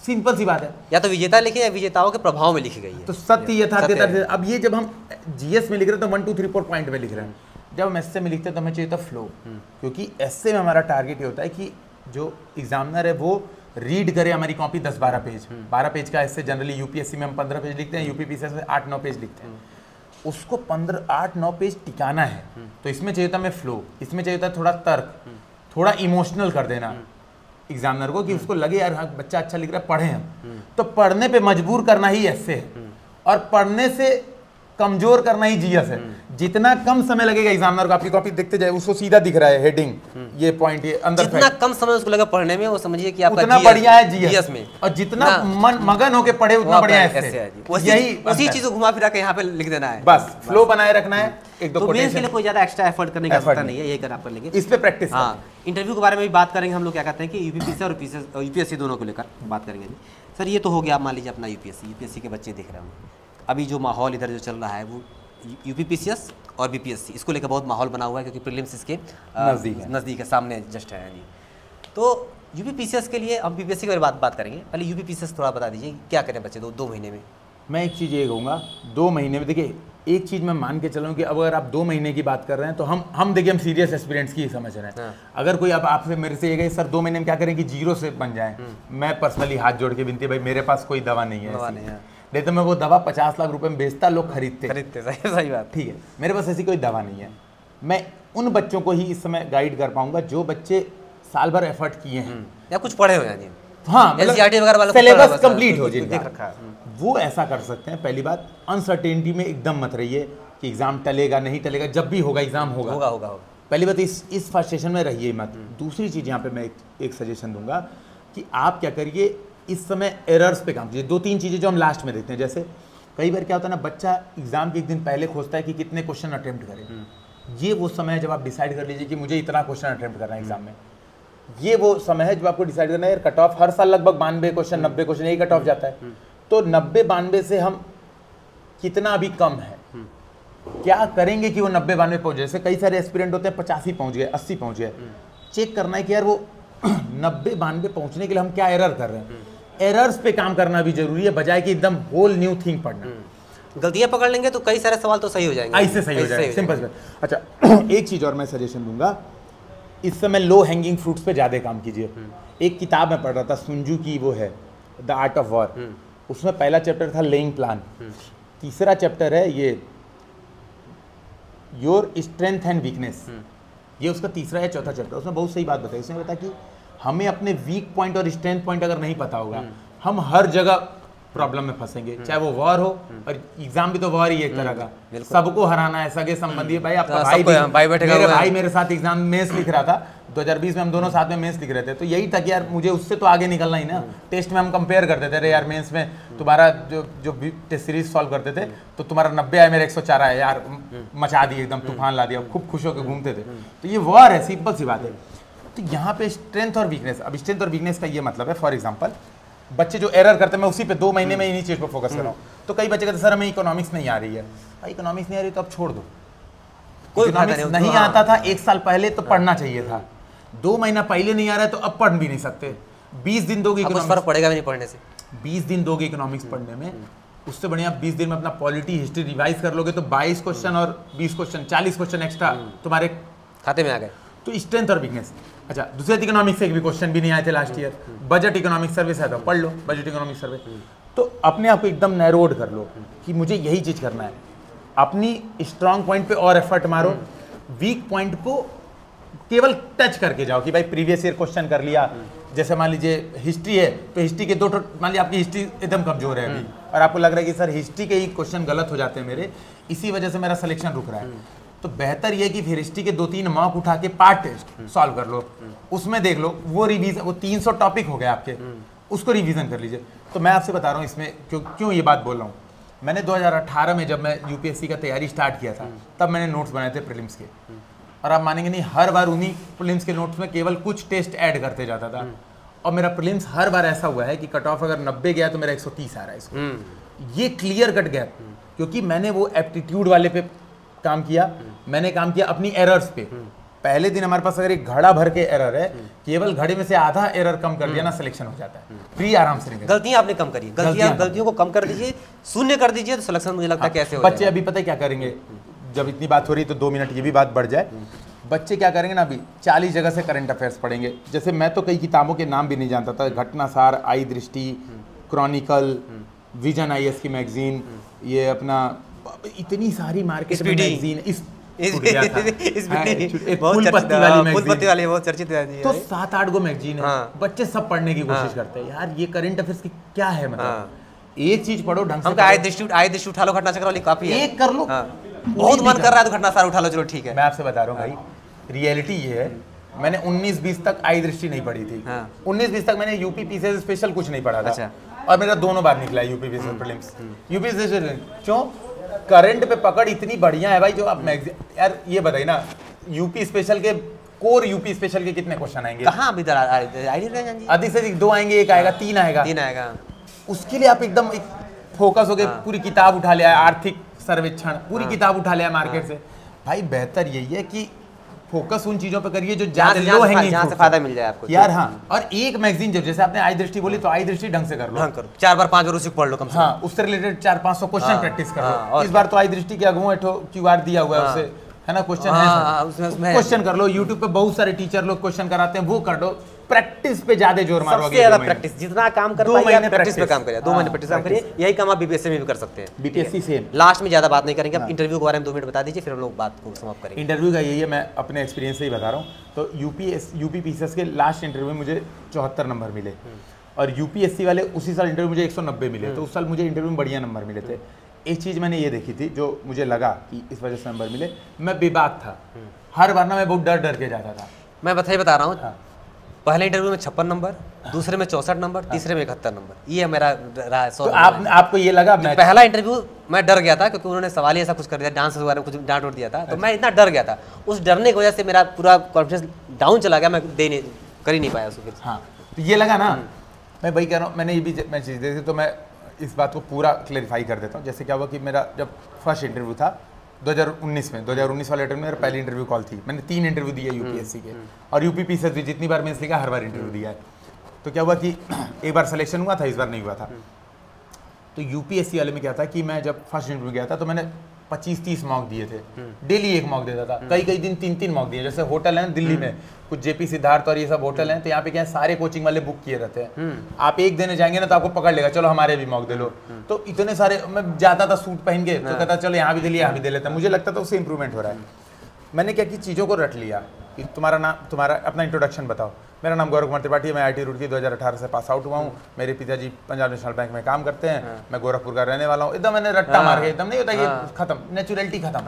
सिंपल सी बात है, या तो विजेता लिखे या विजेताओं के प्रभाव में लिखी गई है। तो सत्य यथार्थता। अब ये जब हम जीएस में लिख रहे हैं तो 1 2 3 4 पॉइंट में लिख रहे हैं, जब हम एस्से में लिखते हैं तो हमें चाहिए था फ्लो, क्योंकि एस्से में हमारा टारगेट ये होता है कि जो एग्जामिनर है वो रीड करे हमारी कॉपी 10-12 पेज, 12 पेज का एस्से जनरली यूपीएससी में हम 15 पेज लिखते हैं, यूपीपीसीएस में 8-9 पेज लिखते हैं, उसको 8-9 पेज टिकाना है। तो इसमें चाहिए था हमें फ्लो, इसमें चाहिए था थोड़ा तर्क, थोड़ा इमोशनल कर देना एग्जामिनर को कि उसको लगे यार हाँ बच्चा अच्छा लिख रहा है, पढ़े हम। तो पढ़ने पे मजबूर करना ही एस्से है, और पढ़ने से कमजोर करना ही जीएस है। जितना कम समय लगेगा एग्जामिनर को, आपकी कॉपी देखते जाए उसको सीधा दिख रहा है हेडिंग, ये पॉइंट, ये अंदर जितना कम समय उसको लगा पढ़ने में, वो समझिए कि आपका उतना बढ़िया है जीएस में, और जितना मगन होके पढ़े उतना बढ़िया है। यही उसी चीज को घुमा फिरा के यहाँ पे लिख देना है, बस फ्लो बनाए रखना है। एक दो मेंस के लिए कोई ज्यादा एक्स्ट्रा एफर्ट करने की आवश्यकता नहीं है, यही कर आप कर लेंगे, इस पे प्रैक्टिस। हाँ, इंटरव्यू के बारे में भी बात करेंगे हम लोग, क्या कहते हैं कि यूपीपीसी और यूपीएससी दोनों को लेकर बात करेंगे जी। सर ये तो हो गया, मान लीजिए अपना यूपीएससी के बच्चे देख रहे हैं, अभी जो माहौल इधर जो चल रहा है वो यूपीपीसीएस और बीपीएससी, इसको लेकर बहुत माहौल बना हुआ है, क्योंकि प्रीलिम्स इसके नज़दीक है, सामने जस्ट है जी। तो यूपीपीसीएस के लिए हम बीपीएससी के बारे में बात करेंगे, पहले यूपीपीसीएस थोड़ा बता दीजिए क्या करें बच्चे 2 महीने में। मैं एक चीज़ ये कहूँगा, 2 महीने में देखिए, एक चीज़ मैं मान के चलूँ कि अब अगर आप 2 महीने की बात कर रहे हैं तो हम देखिए हम सीरियस एस्पिरेंट्स की समझ रहे हैं। अगर कोई अब आपसे मेरे से ये कहे सर 2 महीने में क्या करें कि 0 से बन जाए, मैं पर्सनली हाथ जोड़ के विनती, भाई मेरे पास कोई दवा नहीं है, नहीं तो मैं वो दवा 50 लाख रुपए में बेचता, लोग खरीदते। सही बात, ठीक है, मेरे पास ऐसी कोई दवा नहीं है। मैं उन बच्चों को ही इस समय गाइड कर पाऊंगा जो बच्चे साल भर एफर्ट किए हैं या कुछ पढ़े हो यानी, हाँ एनसीईआरटी वगैरह वाला सिलेबस कंप्लीट हो जिनका, देख रखा है, वो ऐसा कर सकते हैं। पहली बात, अनसर्टेनिटी में एकदम मत रहिए कि एग्जाम टलेगा नहीं टलेगा, जब भी होगा एग्जाम होगा। पहली बात, इस फ्रस्ट्रेशन में रहिए मत। दूसरी चीज़ यहाँ पे मैं एक सजेशन दूंगा कि आप क्या करिए, इस समय एरर्स पे काम कीजिए। 2-3 चीज़ें जो हम लास्ट में देखते हैं, जैसे कई बार क्या होता है ना, बच्चा एग्जाम के एक दिन पहले खोजता है कि कितने क्वेश्चन अटेम्प्ट करे। ये वो समय है जब आप डिसाइड कर लीजिए कि मुझे इतना क्वेश्चन अटेम्प्ट करना है एग्जाम में। ये वो समय है जब आपको डिसाइड करना है यार कट ऑफ हर साल लगभग 92 क्वेश्चन 90 क्वेश्चन यही कट ऑफ जाता है, तो 90-92 से हम कितना अभी कम है, क्या करेंगे कि वो 90-92 पहुंच जाए। जैसे कई सारे एस्पिरेंट होते हैं 85 पहुंच गए, 80 पहुंच गए, चेक करना है कि यार वो 90-92 पहुंचने के लिए हम क्या एरर कर रहे हैं। एरर्स पे काम करना भी जरूरी है, बजाय कि एकदम होल न्यू थिंग पढ़ना। गलतियां पकड़ लेंगे तो कई सारे सवाल तो सही हो जाएंगे, ऐसे सही हो जाएंगे, सिंपल। अच्छा, एक चीज और मैं सजेशन दूंगा, इस समय लो हैंगिंग फ्रूट्स पे ज्यादा काम कीजिए। एक किताब में पढ़ रहा था, सुंजू की वो है द आर्ट ऑफ वॉर, उसमें पहला चैप्टर था लेइंग प्लान, तीसरा चैप्टर है ये योर स्ट्रेंथ एंड वीकनेस, ये उसका तीसरा या चौथा चैप्टर। उसमें बहुत सही बात बताई, उसने बताया कि हमें अपने वीक पॉइंट और स्ट्रेंथ पॉइंट अगर नहीं पता होगा, हम हर जगह प्रॉब्लम में फंसेंगे, चाहे वो वॉर हो, और एग्जाम भी तो वॉर ही एक तरह का, सबको हराना है, सगे संबंधी। भाई आपका भाई मेरे साथ एग्जाम मेंस लिख रहा था 2020 में, हम दोनों साथ में मेंस लिख रहे थे, तो यही था कि यार मुझे उससे तो आगे निकलना ही ना। टेस्ट में हम कंपेयर करते थे, अरे यार मेंस में तुम्हारा जो टेस्ट सीरीज सॉल्व करते थे तो तुम्हारा 90 आया, मेरा 104 आया, यार मचा दिए, एकदम तूफान ला दिया, खूब खुश होकर घूमते थे। तो ये वॉर है, सिंपल सी बात है। तो यहाँ पे स्ट्रेंथ और वीकनेस, अब स्ट्रेंथ और वीकनेस का ये मतलब है, फॉर एग्जांपल बच्चे जो एरर करते हैं, मैं उसी पे 2 महीने में इन्हीं चीज पर फोकस कर रहा हूँ। तो कई बच्चे कहते हैं सर हमें इकोनॉमिक्स नहीं आ रही है। भाई इकोनॉमिक्स नहीं आ रही तो अब छोड़ दो, कोई नहीं आता था 1 साल पहले तो पढ़ना चाहिए था, 2 महीना पहले नहीं आ रहा है तो अब पढ़ भी नहीं सकते। 20 दिन दोगे इकोनॉमिक्स, फर्क पड़ेगा भी नहीं पढ़ने से। 20 दिन दोगे इकोनॉमिक्स पढ़ने में, उससे बढ़िया 20 दिन में अपना पॉलिटी हिस्ट्री रिवाइज कर लोगे तो 22 क्वेश्चन और 20 क्वेश्चन 40 क्वेश्चन एक्स्ट्रा तुम्हारे खाते में आ गए। तो स्ट्रेंथ और वीकनेस। अच्छा, दूसरे इकोनॉमिक्स से एक भी क्वेश्चन भी नहीं आए थे last year. Budget economics service है तो पढ़ लो बजट इकोनॉमिक्स सर्वे। तो अपने आप को एकदम नैरोड कर लो कि मुझे यही चीज करना है, अपनी स्ट्रांग पॉइंट पे और एफर्ट मारो, वीक पॉइंट को केवल टच करके जाओ कि भाई प्रीवियस ईयर क्वेश्चन कर लिया। जैसे मान लीजिए हिस्ट्री है तो हिस्ट्री के 2 मान लीजिए आपकी हिस्ट्री एकदम कमजोर है अभी, और आपको लग रहा है कि सर हिस्ट्री के ही क्वेश्चन गलत हो जाते हैं मेरे, इसी वजह से मेरा सिलेक्शन रुक रहा है। तो बेहतर ये कि फिर हिस्ट्री के 2-3 मॉक उठा के पार्ट टेस्ट सॉल्व कर लो, उसमें देख लो, वो रिवीजन, वो 300 टॉपिक हो गए आपके, उसको रिवीजन कर लीजिए। तो मैं आपसे बता रहा हूँ इसमें क्यों ये बात बोल रहा हूँ। मैंने 2018 में जब मैं यूपीएससी का तैयारी स्टार्ट किया था, तब मैंने नोट्स बनाए थे प्रीलिम्स के, और आप मानेंगे नहीं, हर बार उन्हीं प्रीलिम्स के नोट्स में केवल कुछ टेस्ट ऐड करते जाता था, और मेरा प्रीलिम्स हर बार ऐसा हुआ है कि कट ऑफ अगर 90 गया तो मेरा 130 आ रहा है इसको। ये क्लियर कट गैप, क्योंकि मैंने वो एप्टीट्यूड वाले पे काम किया, मैंने काम किया अपनी एरर्स पे। पहले दिन हमारे पास अगर एक घड़ा भर के एरर है, केवल घड़े में से आधा एरर कम कर दिया ना, सिलेक्शन हो जाता है। प्री आराम से निकल। गलतियां आपने कम करी, गलतियों को कम कर दीजिए, शून्य कर दीजिए, तो सिलेक्शन मुझे लगता है कैसे हो जाएगा। बच्चे अभी पता है क्या करेंगे, जब इतनी बात हो रही तो 2 मिनट ये भी बात बढ़ जाए। बच्चे क्या करेंगे ना, अभी 40 जगह से करंट अफेयर्स पढ़ेंगे। जैसे मैं तो कई किताबों के नाम भी नहीं जानता था, घटनासार, आई दृष्टि, क्रॉनिकल, विजन IAS की मैगजीन, ये अपना इतनी सारी मार्केट में मैगजीन, फूलपत्ती वाली बहुत चर्चित है। तो 7-8 गो मैगजीन है, बच्चे सब पढ़ने की कोशिश करते हैं। यार ये करंट अफेयर्स की क्या है, मतलब एक चीज पढ़ो ढंग से। आई दृष्टि उठा लो, घटना चक्र वाली काफी है, एक कर लो। बहुत मन कर रहा है तो घटनासार उठा लो, चलो ठीक है। मैं आपसे बता रहा हूँ भाई, रियलिटी ये है, मैंने 19-20 तक आई दृष्टि नहीं पढ़ी थी। 19-20 तक मैंने यूपी PCS स्पेशल कुछ नहीं पढ़ा था, और मेरा दोनों बार निकला यूपी PCS प्रीलिम्स। यूपी क्यों? करंट पे पकड़ इतनी बढ़िया है भाई, जो आप मैगजीन। यार ये बताइए ना, यूपी स्पेशल के कोर यूपी स्पेशल के कितने क्वेश्चन आएंगे? कहाँ अभी अधिक से अधिक 2 आएंगे, 1 आएगा, 3 आएगा। उसके लिए आप एकदम फोकस हो गए, पूरी किताब उठा लिया, आर्थिक सर्वेक्षण पूरी किताब उठा लिया मार्केट से। भाई बेहतर यही है कि फोकस उन चीजों पे करिए जो ज्यादा लो हैंगिंग, जहां से फायदा मिल जाए आपको यार। हाँ, और एक मैगजीन जैसे आपने आई दृष्टि बोली, तो आई दृष्टि ढंग से कर लो, 4 बार 5 बार उसी पढ़ लो कम से कम। हाँ, उससे रिलेटेड 400-500 क्वेश्चन प्रैक्टिस कर लो। इस बार तो आई दृष्टि के अगुआ QR दिया हुआ है, उससे है ना क्वेश्चन है, क्वेश्चन कर लो। यूट्यूब पे बहुत सारे टीचर लोग क्वेश्चन कराते हैं, वो कर लो। प्रैक्टिस पे ज्यादा जोर मारो, सबसे ज्यादा प्रैक्टिस, जितना काम कर पाइए प्रैक्टिस पे काम करिए। 2 महीने प्रैक्टिस काम करिए, यही काम आप BPSC में भी कर सकते हैं। BPSC same. लास्ट में ज्यादा बात नहीं करेंगे, अब इंटरव्यू के बारे में 2 मिनट बता दीजिए, फिर हम लोग बात को समाप्त करेंगे। इंटरव्यू का यही है, मैं अपने एक्सपीरियंस से ही बता रहा हूँ। तो यूपी PCS के लास्ट इंटरव्यू में मुझे 74 नंबर मिले, और UPSC वाले उसी साल इंटरव्यू मुझे 190 मिले। तो उस साल मुझे इंटरव्यू में बढ़िया नंबर मिले थे। एक चीज़ मैंने ये देखी थी, जो मुझे लगा कि इस वजह से नंबर मिले, मैं बेबाक था। हर बार ना मैं बहुत डर के जाता था। मैं बता रहा हूँ, पहले इंटरव्यू में 56 नंबर, दूसरे में 64 नंबर, तीसरे में 71 नंबर, ये मेरा रहा। तो आपको ये लगा? मैं पहला इंटरव्यू मैं डर गया था, क्योंकि उन्होंने सवाल ही ऐसा कुछ कर दिया, डांस के बारे में कुछ डांट उठ दिया था, तो मैं इतना डर गया था। उस डरने की वजह से मेरा पूरा कॉन्फिडेंस डाउन चला गया, मैं कर ही नहीं पाया उसको। हाँ, तो ये लगा ना, मैं वही कह रहा हूँ। मैंने ये भी मैं चीज़ देखी, तो मैं इस बात को पूरा क्लैरिफाई कर देता हूँ। जैसे क्या हुआ कि मेरा जब फर्स्ट इंटरव्यू था 2019 में, 2019 वाले इंटरव्यू में मेरा पहली इंटरव्यू कॉल थी। मैंने 3 इंटरव्यू दिए UPSC के, और UP PCS भी जितनी बार मेंस लिखा हर बार इंटरव्यू दिया है। तो क्या हुआ कि एक बार सिलेक्शन हुआ था, इस बार नहीं हुआ था। तो UPSC वाले में क्या था कि मैं जब फर्स्ट इंटरव्यू गया था, तो मैंने 25-30 मॉक दिए थे, डेली एक मॉक देता था। कई दिन 3-3 मॉक दिए। जैसे होटल है दिल्ली में, कुछ JP सिद्धार्थ और ये सब होटल हैं, तो यहाँ पे क्या है, सारे कोचिंग वाले बुक किए रहते हैं। आप एक देने जाएंगे ना, तो आपको पकड़ लेगा, चलो हमारे भी मॉक दे लो। तो इतने सारे, मैं जाता था सूट पहन के, तो कहता चलो यहाँ भी दे लिया, यहाँ भी दे लेता। मुझे लगता था उससे इंप्रूवमेंट हो रहा है। मैंने क्या की, चीज़ों को रट लिया कि तुम्हारा नाम, तुम्हारा अपना इंट्रोडक्शन बताओ। मेरा नाम गौरव कुमार त्रिपाठी है, मैं IIT रुड़की 2018 से पास आउट हुआ हूँ। मेरे पिताजी पंजाब नेशनल बैंक में काम करते हैं, मैं गोरखपुर का रहने वाला हूँ। एकदम मैंने रट्टा मार के, एकदम नहीं होता ये खत्म, नेचुरलिटी खत्म।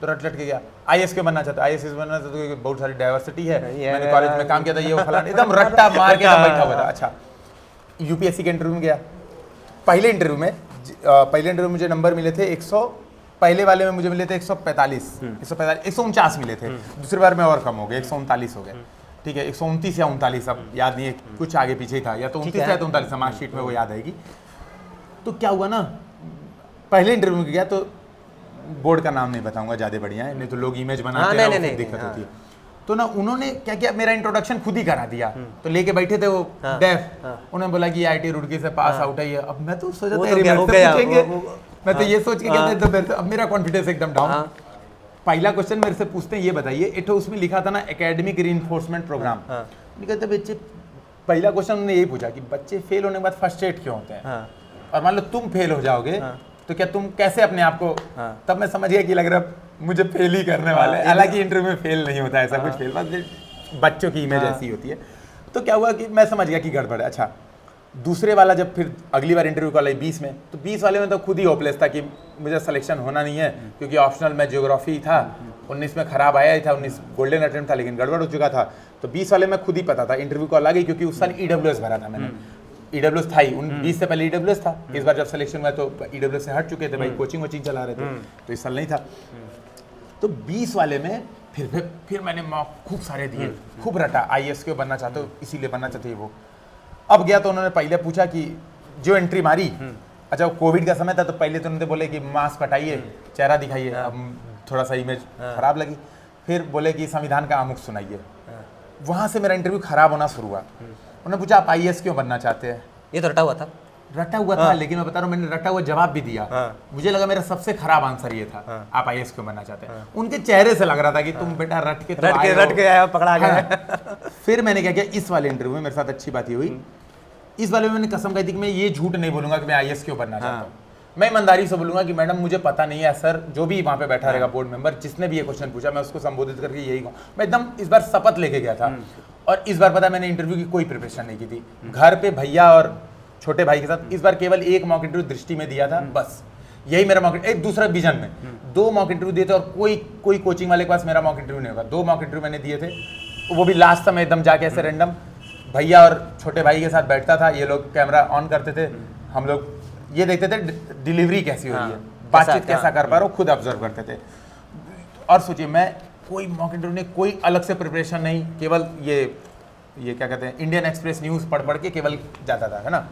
तो रट के गया। IAS क्यों बनना चाहता? IAS बनना चाहता क्योंकि बहुत सारी डाइवर्सिटी है, मैंने कॉलेज में काम किया था, ये वो फलाना, एकदम रट्टा मार के बैठा हुआ था। अच्छा, UPSC के इंटरव्यू में गया। पहले इंटरव्यू में मुझे नंबर मिले थे 100, पहले वाले में मुझे मिले थे 149 मिले थे। दूसरी बार में और कम हो गए, 139 हो गए। ठीक है, 129 या 39, अब याद नहीं है, कुछ आगे पीछे ही था, या तो 29 या 39, मार्कशीट में वो याद आएगी। तो क्या हुआ ना, पहले इंटरव्यू में गया, तो बोर्ड का नाम नहीं बताऊंगा, ज़्यादा बढ़िया है, नहीं तो लोग इमेज बनाते हैं, फिर दिक्कत होती है। तो ना उन्होंने क्या किया, मेरा इंट्रोडक्शन खुद ही करा दिया। तो लेके बैठे थे वो डेफ, उन्होंने बोला कि IIT रुड़की से पास आउट है ये। अब मैं तो सोचा मैं तो ये सोच के कहते, अब मेरा कॉन्फिडेंस एकदम डाउन। पहला क्वेश्चन मेरे से पूछते हैं, ये बताइए, एठो उसमें लिखा था ना एकेडमिक रीइंफोर्समेंट प्रोग्राम। कहते बच्चे, पहला क्वेश्चन उन्होंने यही पूछा कि बच्चे फेल होने के बाद फर्स्ट एड क्यों होते हैं, और मान लो तुम फेल हो जाओगे तो क्या तुम कैसे अपने आप को। तब मैं समझ गया कि लग रहा मुझे फेल ही करने वाले हैं। हालांकि इंटरव्यू में फेल नहीं होता, ऐसा कुछ फेल, बस बच्चों की इमेज ऐसी होती है। तो क्या हुआ कि मैं समझ गया कि गड़बड़ है। अच्छा, दूसरे वाला जब फिर अगली बार इंटरव्यू कॉल आई 20 में, तो 20 वाले में तो खुद ही होपलेस था कि मुझे सिलेक्शन होना नहीं है, क्योंकि ऑप्शनल में ज्योग्राफी था। 19 में खराब आया ही था, 19 गोल्डन अटेम्प्ट था, लेकिन गड़बड़ हो चुका था। तो 20 वाले में खुद ही पता था, इंटरव्यू कॉल आ गई, क्योंकि उस साल EWS भरा था मैंने। EWS था ही, 20 से पहले EWS था। इस बार जब सिलेक्शन हुआ तो EWS से हट चुके थे भाई, कोचिंग वोचिंग चला रहे थे, तो इस साल नहीं था। तो 20 वाले में फिर मैंने मॉक खूब सारे दिए, खूब रटा। IAS क्यों बनना चाहते हो, इसीलिए बनना चाहते हो वो। अब गया तो उन्होंने पहले पूछा कि जो एंट्री मारी, अच्छा कोविड का समय था, तो पहले तो उन्होंने बोले कि मास्क हटाइए, चेहरा दिखाइए। अब थोड़ा सा इमेज खराब लगी। फिर बोले कि संविधान का आमुख सुनाइए। वहाँ से मेरा इंटरव्यू खराब होना शुरू हुआ। उन्होंने पूछा आप IAS क्यों बनना चाहते हैं? ये तो रटा हुआ था। रटा हुआ था, लेकिन मैं बता रहा हूँ मैंने रटा हुआ जवाब भी दिया। मुझे लगा मेरा सबसे खराब आंसर ये था, आप IAS क्यों बनना चाहते हैं। उनके चेहरे से लग रहा था कि तुम बेटा रट के आया, पकड़ा गया। फिर मैंने क्या किया, इस वाले इंटरव्यू में मेरे साथ अच्छी बात ये हुई, इस वाले में मैंने कसम खाई थी कि मैं ये झूठ नहीं बोलूंगा कि मैं IAS क्यों बनना चाहता हूँ। मैं ईमानदारी से बोलूंगा कि मैडम मुझे पता नहीं है सर, जो भी वहाँ पे बैठा रहेगा बोर्ड मेंबर, जिसने भी ये क्वेश्चन पूछा मैं उसको संबोधित करके यही कहूँ। मैं एकदम इस बार शपथ लेके गया था। और इस बार पता मैंने इंटरव्यू की कोई प्रिपरेशन नहीं की थी। घर पे भैया और छोटे भाई के साथ इस बार केवल एक मॉक इंटरव्यू दृष्टि में दिया था, बस यही मेरा मॉक। एक दूसरा विजन में 2 मॉक इंटरव्यू दिए थे और कोई कोचिंग वाले के पास मेरा मॉक इंटरव्यू नहीं होगा। 2 मॉक इंटरव्यू मैंने दिए थे, वो भी लास्ट समय एकदम जाके ऐसे रैंडम भैया और छोटे भाई के साथ बैठता था। ये लोग कैमरा ऑन करते थे, हम लोग ये देखते थे डिलीवरी कैसी हो रही है, बातचीत कैसा कर पा रहा हूँ, खुद ऑब्जर्व करते थे। और सोचिए मैं कोई मॉक इंटरव्यू नहीं, कोई अलग से प्रिपरेशन नहीं, केवल ये क्या कहते हैं इंडियन एक्सप्रेस न्यूज़ पढ़ के केवल जाता था, है ना।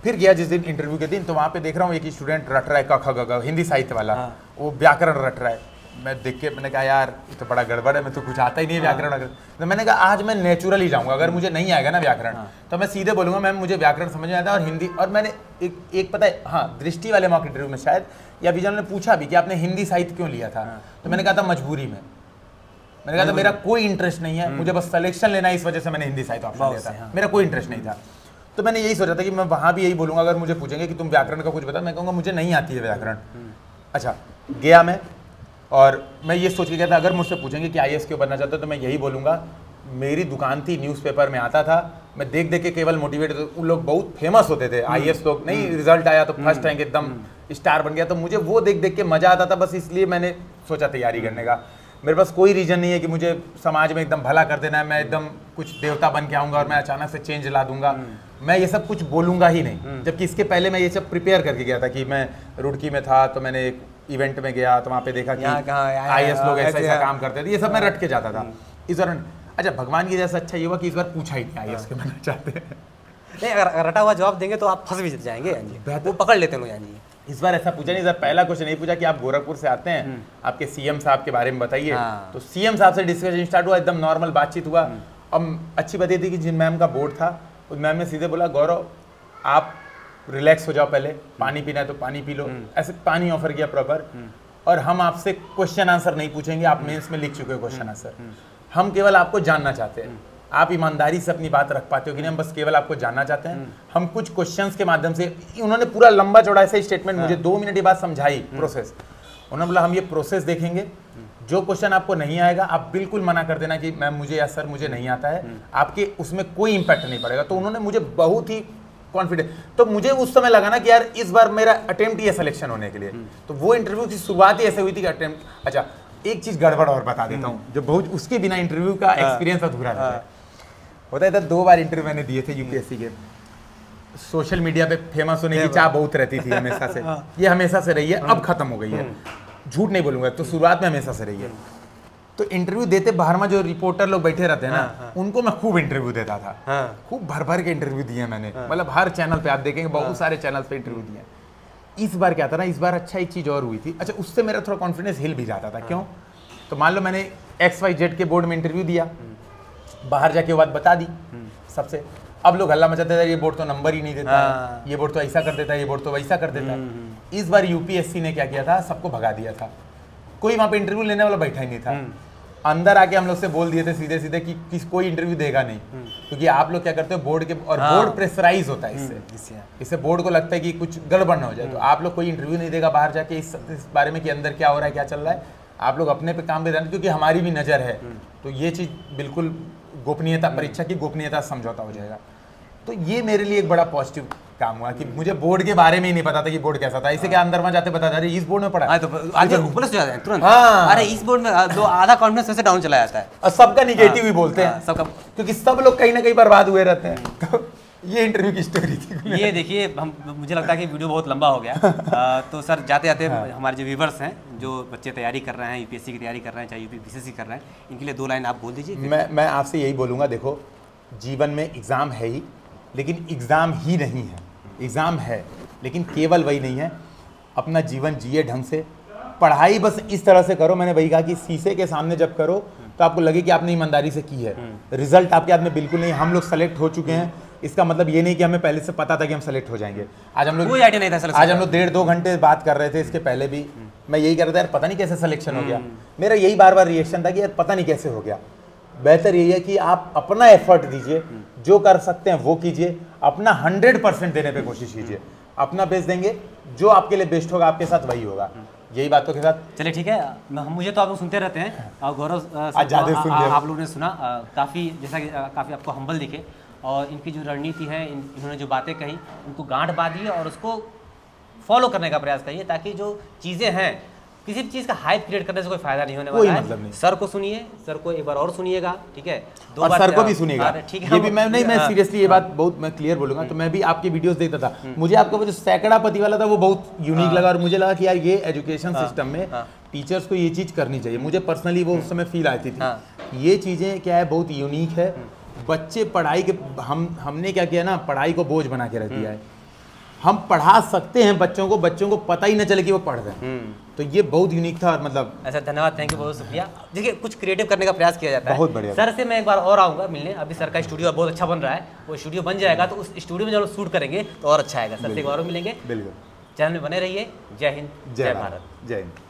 फिर गया जिस दिन इंटरव्यू के दिन, तो वहाँ पे देख रहा हूँ एक स्टूडेंट रट रहा है क ख ग घ, हिंदी साहित्य वाला, वो व्याकरण रट रहा है। मैं देख के मैंने कहा यार ये तो बड़ा गड़बड़ है, मैं तो कुछ आता ही नहीं है व्याकरण। तो मैंने कहा आज मैं नेचुरली जाऊँगा, अगर मुझे नहीं आएगा ना व्याकरण तो मैं सीधे बोलूँगा मैम मुझे व्याकरण समझ में आता है और हिंदी। और मैंने एक पता है, हाँ दृष्टि वाले मॉक इंटरव्यू में शायद या विजन ने पूछा भी कि आपने हिंदी साहित्य क्यों लिया था, तो मैंने कहा था मजबूरी में। मैंने कहा था मेरा कोई इंटरेस्ट नहीं है, मुझे बस सिलेक्शन लेना है, इस वजह से मैंने हिंदी साहित्य ऑप्शन लिया था, मेरा कोई इंटरेस्ट नहीं था। तो मैंने यही सोचा था कि मैं वहाँ भी यही बोलूँगा, अगर मुझे पूछेंगे कि तुम व्याकरण का कुछ बता, मैं कहूँगा मुझे नहीं आती है व्याकरण। अच्छा गया मैं, और मैं ये सोच के गया था अगर मुझसे पूछेंगे कि IAS क्यों बनना चाहते हो, तो मैं यही बोलूँगा मेरी दुकान थी, न्यूज़पेपर में आता था, मैं देख के केवल मोटिवेट, उन लोग बहुत फेमस होते थे IAS लोग, नहीं रिजल्ट आया तो फर्स्ट रैंक एकदम स्टार बन गया, तो मुझे वो देख के मजा आता था। बस इसलिए मैंने सोचा तैयारी करने का। मेरे पास कोई रीजन नहीं है कि मुझे समाज में एकदम भला कर देना है, मैं एकदम कुछ देवता बन के आऊँगा और मैं अचानक से चेंज ला दूंगा, मैं ये सब कुछ बोलूँगा ही नहीं। जबकि इसके पहले मैं ये सब प्रिपेयर करके गया था कि मैं रुड़की में था, तो मैंने एक इवेंट में गया, तो वहाँ पे देखा कि IAS लोग ऐसा काम करते थे, ये सब मैं रट के जाता था इस दौरान। अच्छा भगवान की जैसा अच्छा ये हुआ कि इस बार पूछा ही नहीं IAS क्यों बनना चाहते हैं। नहीं, अगर रटा हुआ जवाब देंगे तो आप फंस भी जाएंगे, वो पकड़ लेते हैं लोग। इस बार ऐसा पूछा नहीं, सर पहला क्वेश्चन नहीं पूछा कि आप गोरखपुर से आते हैं, आपके CM साहब के बारे में बताइए। तो CM साहब से डिस्कशन स्टार्ट हुआ, एकदम नॉर्मल बातचीत हुआ। अब अच्छी बात ये थी कि जिन मैम का बोर्ड था उस मैम ने सीधे बोला गौरव आप रिलैक्स हो जाओ, पहले पानी पीना है तो पानी पी लो, ऐसे पानी ऑफर किया प्रॉपर। और हम आपसे क्वेश्चन आंसर नहीं पूछेंगे, आप मेंस में लिख चुके हो क्वेश्चन आंसर, हम केवल आपको जानना चाहते हैं आप ईमानदारी से अपनी बात रख पाते हो कि नहीं, हम बस केवल आपको जानना चाहते हैं। हम कुछ क्वेश्चंस के माध्यम से, उन्होंने पूरा लंबा चौड़ा ऐसा स्टेटमेंट मुझे 2 मिनट के बाद समझाई प्रोसेस। उन्होंने बोला हम ये प्रोसेस देखेंगे, जो क्वेश्चन आपको नहीं आएगा आप बिल्कुल मना कर देना कि मैम मुझे या सर मुझे नहीं आता है, आपके उसमें कोई इंपैक्ट नहीं पड़ेगा। तो उन्होंने मुझे बहुत ही कॉन्फिडेंस, तो मुझे उस समय लगा ना कि यार इस बार मेरा अटेम्प्ट ही है सिलेक्शन होने के लिए। तो वो इंटरव्यू की शुरुआत ही ऐसे हुई थी कि अटेम्प्ट। अच्छा एक चीज गड़बड़ और बता देता हूँ, जो बहुत उसके बिना इंटरव्यू का एक्सपीरियंस अधूरा होता है। तो 2 बार इंटरव्यू मैंने दिए थे UPSC के। सोशल मीडिया पे फेमस होने की चाह बहुत रहती थी हमेशा से, ये हमेशा से रही है, अब खत्म हो गई है, झूठ नहीं बोलूंगा, तो शुरुआत में हमेशा से रही है। तो इंटरव्यू देते बाहर में जो रिपोर्टर लोग बैठे रहते हैं ना, उनको मैं खूब इंटरव्यू देता था, खूब भर के इंटरव्यू दिए मैंने, मतलब हर चैनल पे आप देखेंगे बहुत सारे चैनल पे इंटरव्यू दिए। इस बार क्या था ना, इस बार अच्छा एक चीज और हुई थी। अच्छा उससे मेरा थोड़ा कॉन्फिडेंस हिल भी जाता था। क्यों? तो मान लो मैंने XYZ के बोर्ड में इंटरव्यू दिया, बाहर जाके वो बात बता दी सबसे, अब लोग हल्ला मचाते थे ये बोर्ड तो नंबर ही नहीं देता है, ये बोर्ड तो ऐसा कर देता है, ये बोर्ड तो वैसा कर देता है। इस बार UPSC ने क्या किया था, सबको भगा दिया था, कोई वहाँ पे इंटरव्यू लेने वाला बैठा ही नहीं था। अंदर आके हम लोग से बोल दिए थे सीधे सीधे कि कोई इंटरव्यू देगा नहीं, क्योंकि आप लोग क्या करते हो बोर्ड के, और बोर्ड प्रेशराइज होता है इससे बोर्ड को लगता है कि कुछ गड़बड़ ना हो जाए, तो आप लोग कोई इंटरव्यू नहीं देगा बाहर जाके इस बारे में कि अंदर क्या हो रहा है, क्या चल रहा है, आप लोग अपने पे काम पे ध्यान, क्योंकि हमारी भी नज़र है। तो ये चीज़ बिल्कुल गोपनीयता, परीक्षा की गोपनीयता समझौता हो जाएगा। तो ये मेरे लिए एक बड़ा पॉजिटिव काम हुआ कि मुझे बोर्ड के बारे में ही नहीं पता था कि बोर्ड कैसा था। इसे क्या अंदर वहाँ जाते बता रहे इस बोर्ड में पढ़ा तो आगे ऊपर से जाते हैं तुरंत। अरे इस बोर्ड में आधा कॉन्फिडेंस वैसे डाउन चला जाता है, और सबका निगेटिव ही बोलते हैं सबका, क्योंकि सब लोग कहीं ना कहीं बर्बाद हुए रहते हैं। तो ये इंटरव्यू की स्टोरी थी। ये देखिए मुझे लगता है कि वीडियो बहुत लंबा हो गया। तो सर जाते जाते हमारे जो व्यूवर्स हैं, जो बच्चे तैयारी कर रहे हैं, UPSC की तैयारी कर रहे हैं, चाहे UPSC कर रहे हैं, इनके लिए 2 लाइन आप बोल दीजिए। मैं आपसे यही बोलूँगा, देखो जीवन में एग्ज़ाम है ही, लेकिन एग्ज़ाम ही नहीं है, एग्ज़ाम है लेकिन केवल वही नहीं है। अपना जीवन जिए ढंग से, आप पढ़ाई बस इस तरह से करो, मैंने वही कहा कि शीशे के सामने जब करो तो आपको लगे कि आपने ईमानदारी से की है, रिजल्ट आपके हाथ में बिल्कुल नहीं। हम लोग सेलेक्ट हो चुके हैं, इसका मतलब ये नहीं कि हमें पहले से पता था कि हम सेलेक्ट हो जाएंगे। आज हम लोग कोई आइडिया नहीं था selection आज हम लोग 1.5-2 घंटे बात कर रहे थे, इसके पहले भी मैं यही कह रहा था यार पता नहीं कैसे सिलेक्शन हो गया। मेरा यही बार बार रिएक्शन था कि यार पता नहीं कैसे हो गया। बेहतर यही है कि आप अपना एफर्ट दीजिए, जो कर सकते हैं वो कीजिए, अपना 100% देने पे कोशिश कीजिए, अपना बेस्ट देंगे, जो आपके लिए बेस्ट होगा आपके साथ वही होगा। यही बातों के साथ चलिए ठीक है। मुझे तो आप लोग सुनते रहते हैं और गौरव आज ज़्यादा सुन लिया। आप लोगों ने सुना काफ़ी, जैसा कि काफ़ी आपको हम्बल दिखे और इनकी जो रणनीति है, इन्होंने जो बातें कही उनको गांठ बांधिए और उसको फॉलो करने का प्रयास करिए, ताकि जो चीज़ें हैं किसी भी चीज़ का हाइप क्रिएट करने से कोई फायदा नहीं होने वाला है। मतलब नहीं। सर को सुनिए, सर को एक बार और सुनिएगा, ठीक है, और सर को भी सुनिएगा। ठीक है, ये भी मैं नहीं, मैं सीरियसली ये बात बहुत मैं क्लियर बोलूंगा। तो मैं भी आपकी वीडियोस देखता था, मुझे आपका वो जो सैकड़ा पति वाला था वो बहुत यूनिक लगा और मुझे लगा कि यार ये एजुकेशन सिस्टम में टीचर्स को ये चीज़ करनी चाहिए। मुझे पर्सनली वो उस समय फील आती थी। ये चीज़ें क्या है, बहुत यूनिक है। बच्चे पढ़ाई के हमने क्या किया ना, पढ़ाई को बोझ बना के रख दिया है। हम पढ़ा सकते हैं बच्चों को पता ही न चले कि वो पढ़ रहे हैं। तो ये बहुत यूनिक था और मतलब ऐसा। धन्यवाद, थैंक यू, बहुत शुक्रिया। देखिए कुछ क्रिएटिव करने का प्रयास किया जाता है। बहुत बढ़िया। सर से मैं एक बार और आऊँगा मिलने। अभी सर का स्टूडियो बहुत अच्छा बन रहा है, वो स्टूडियो बन जाएगा तो उस स्टूडियो में जब शूट करेंगे तो और अच्छा आएगा। सर से एक बार मिलेंगे। बिल्कुल। चैनल में बने रहिए। जय हिंद, जय भारत। जय हिंद।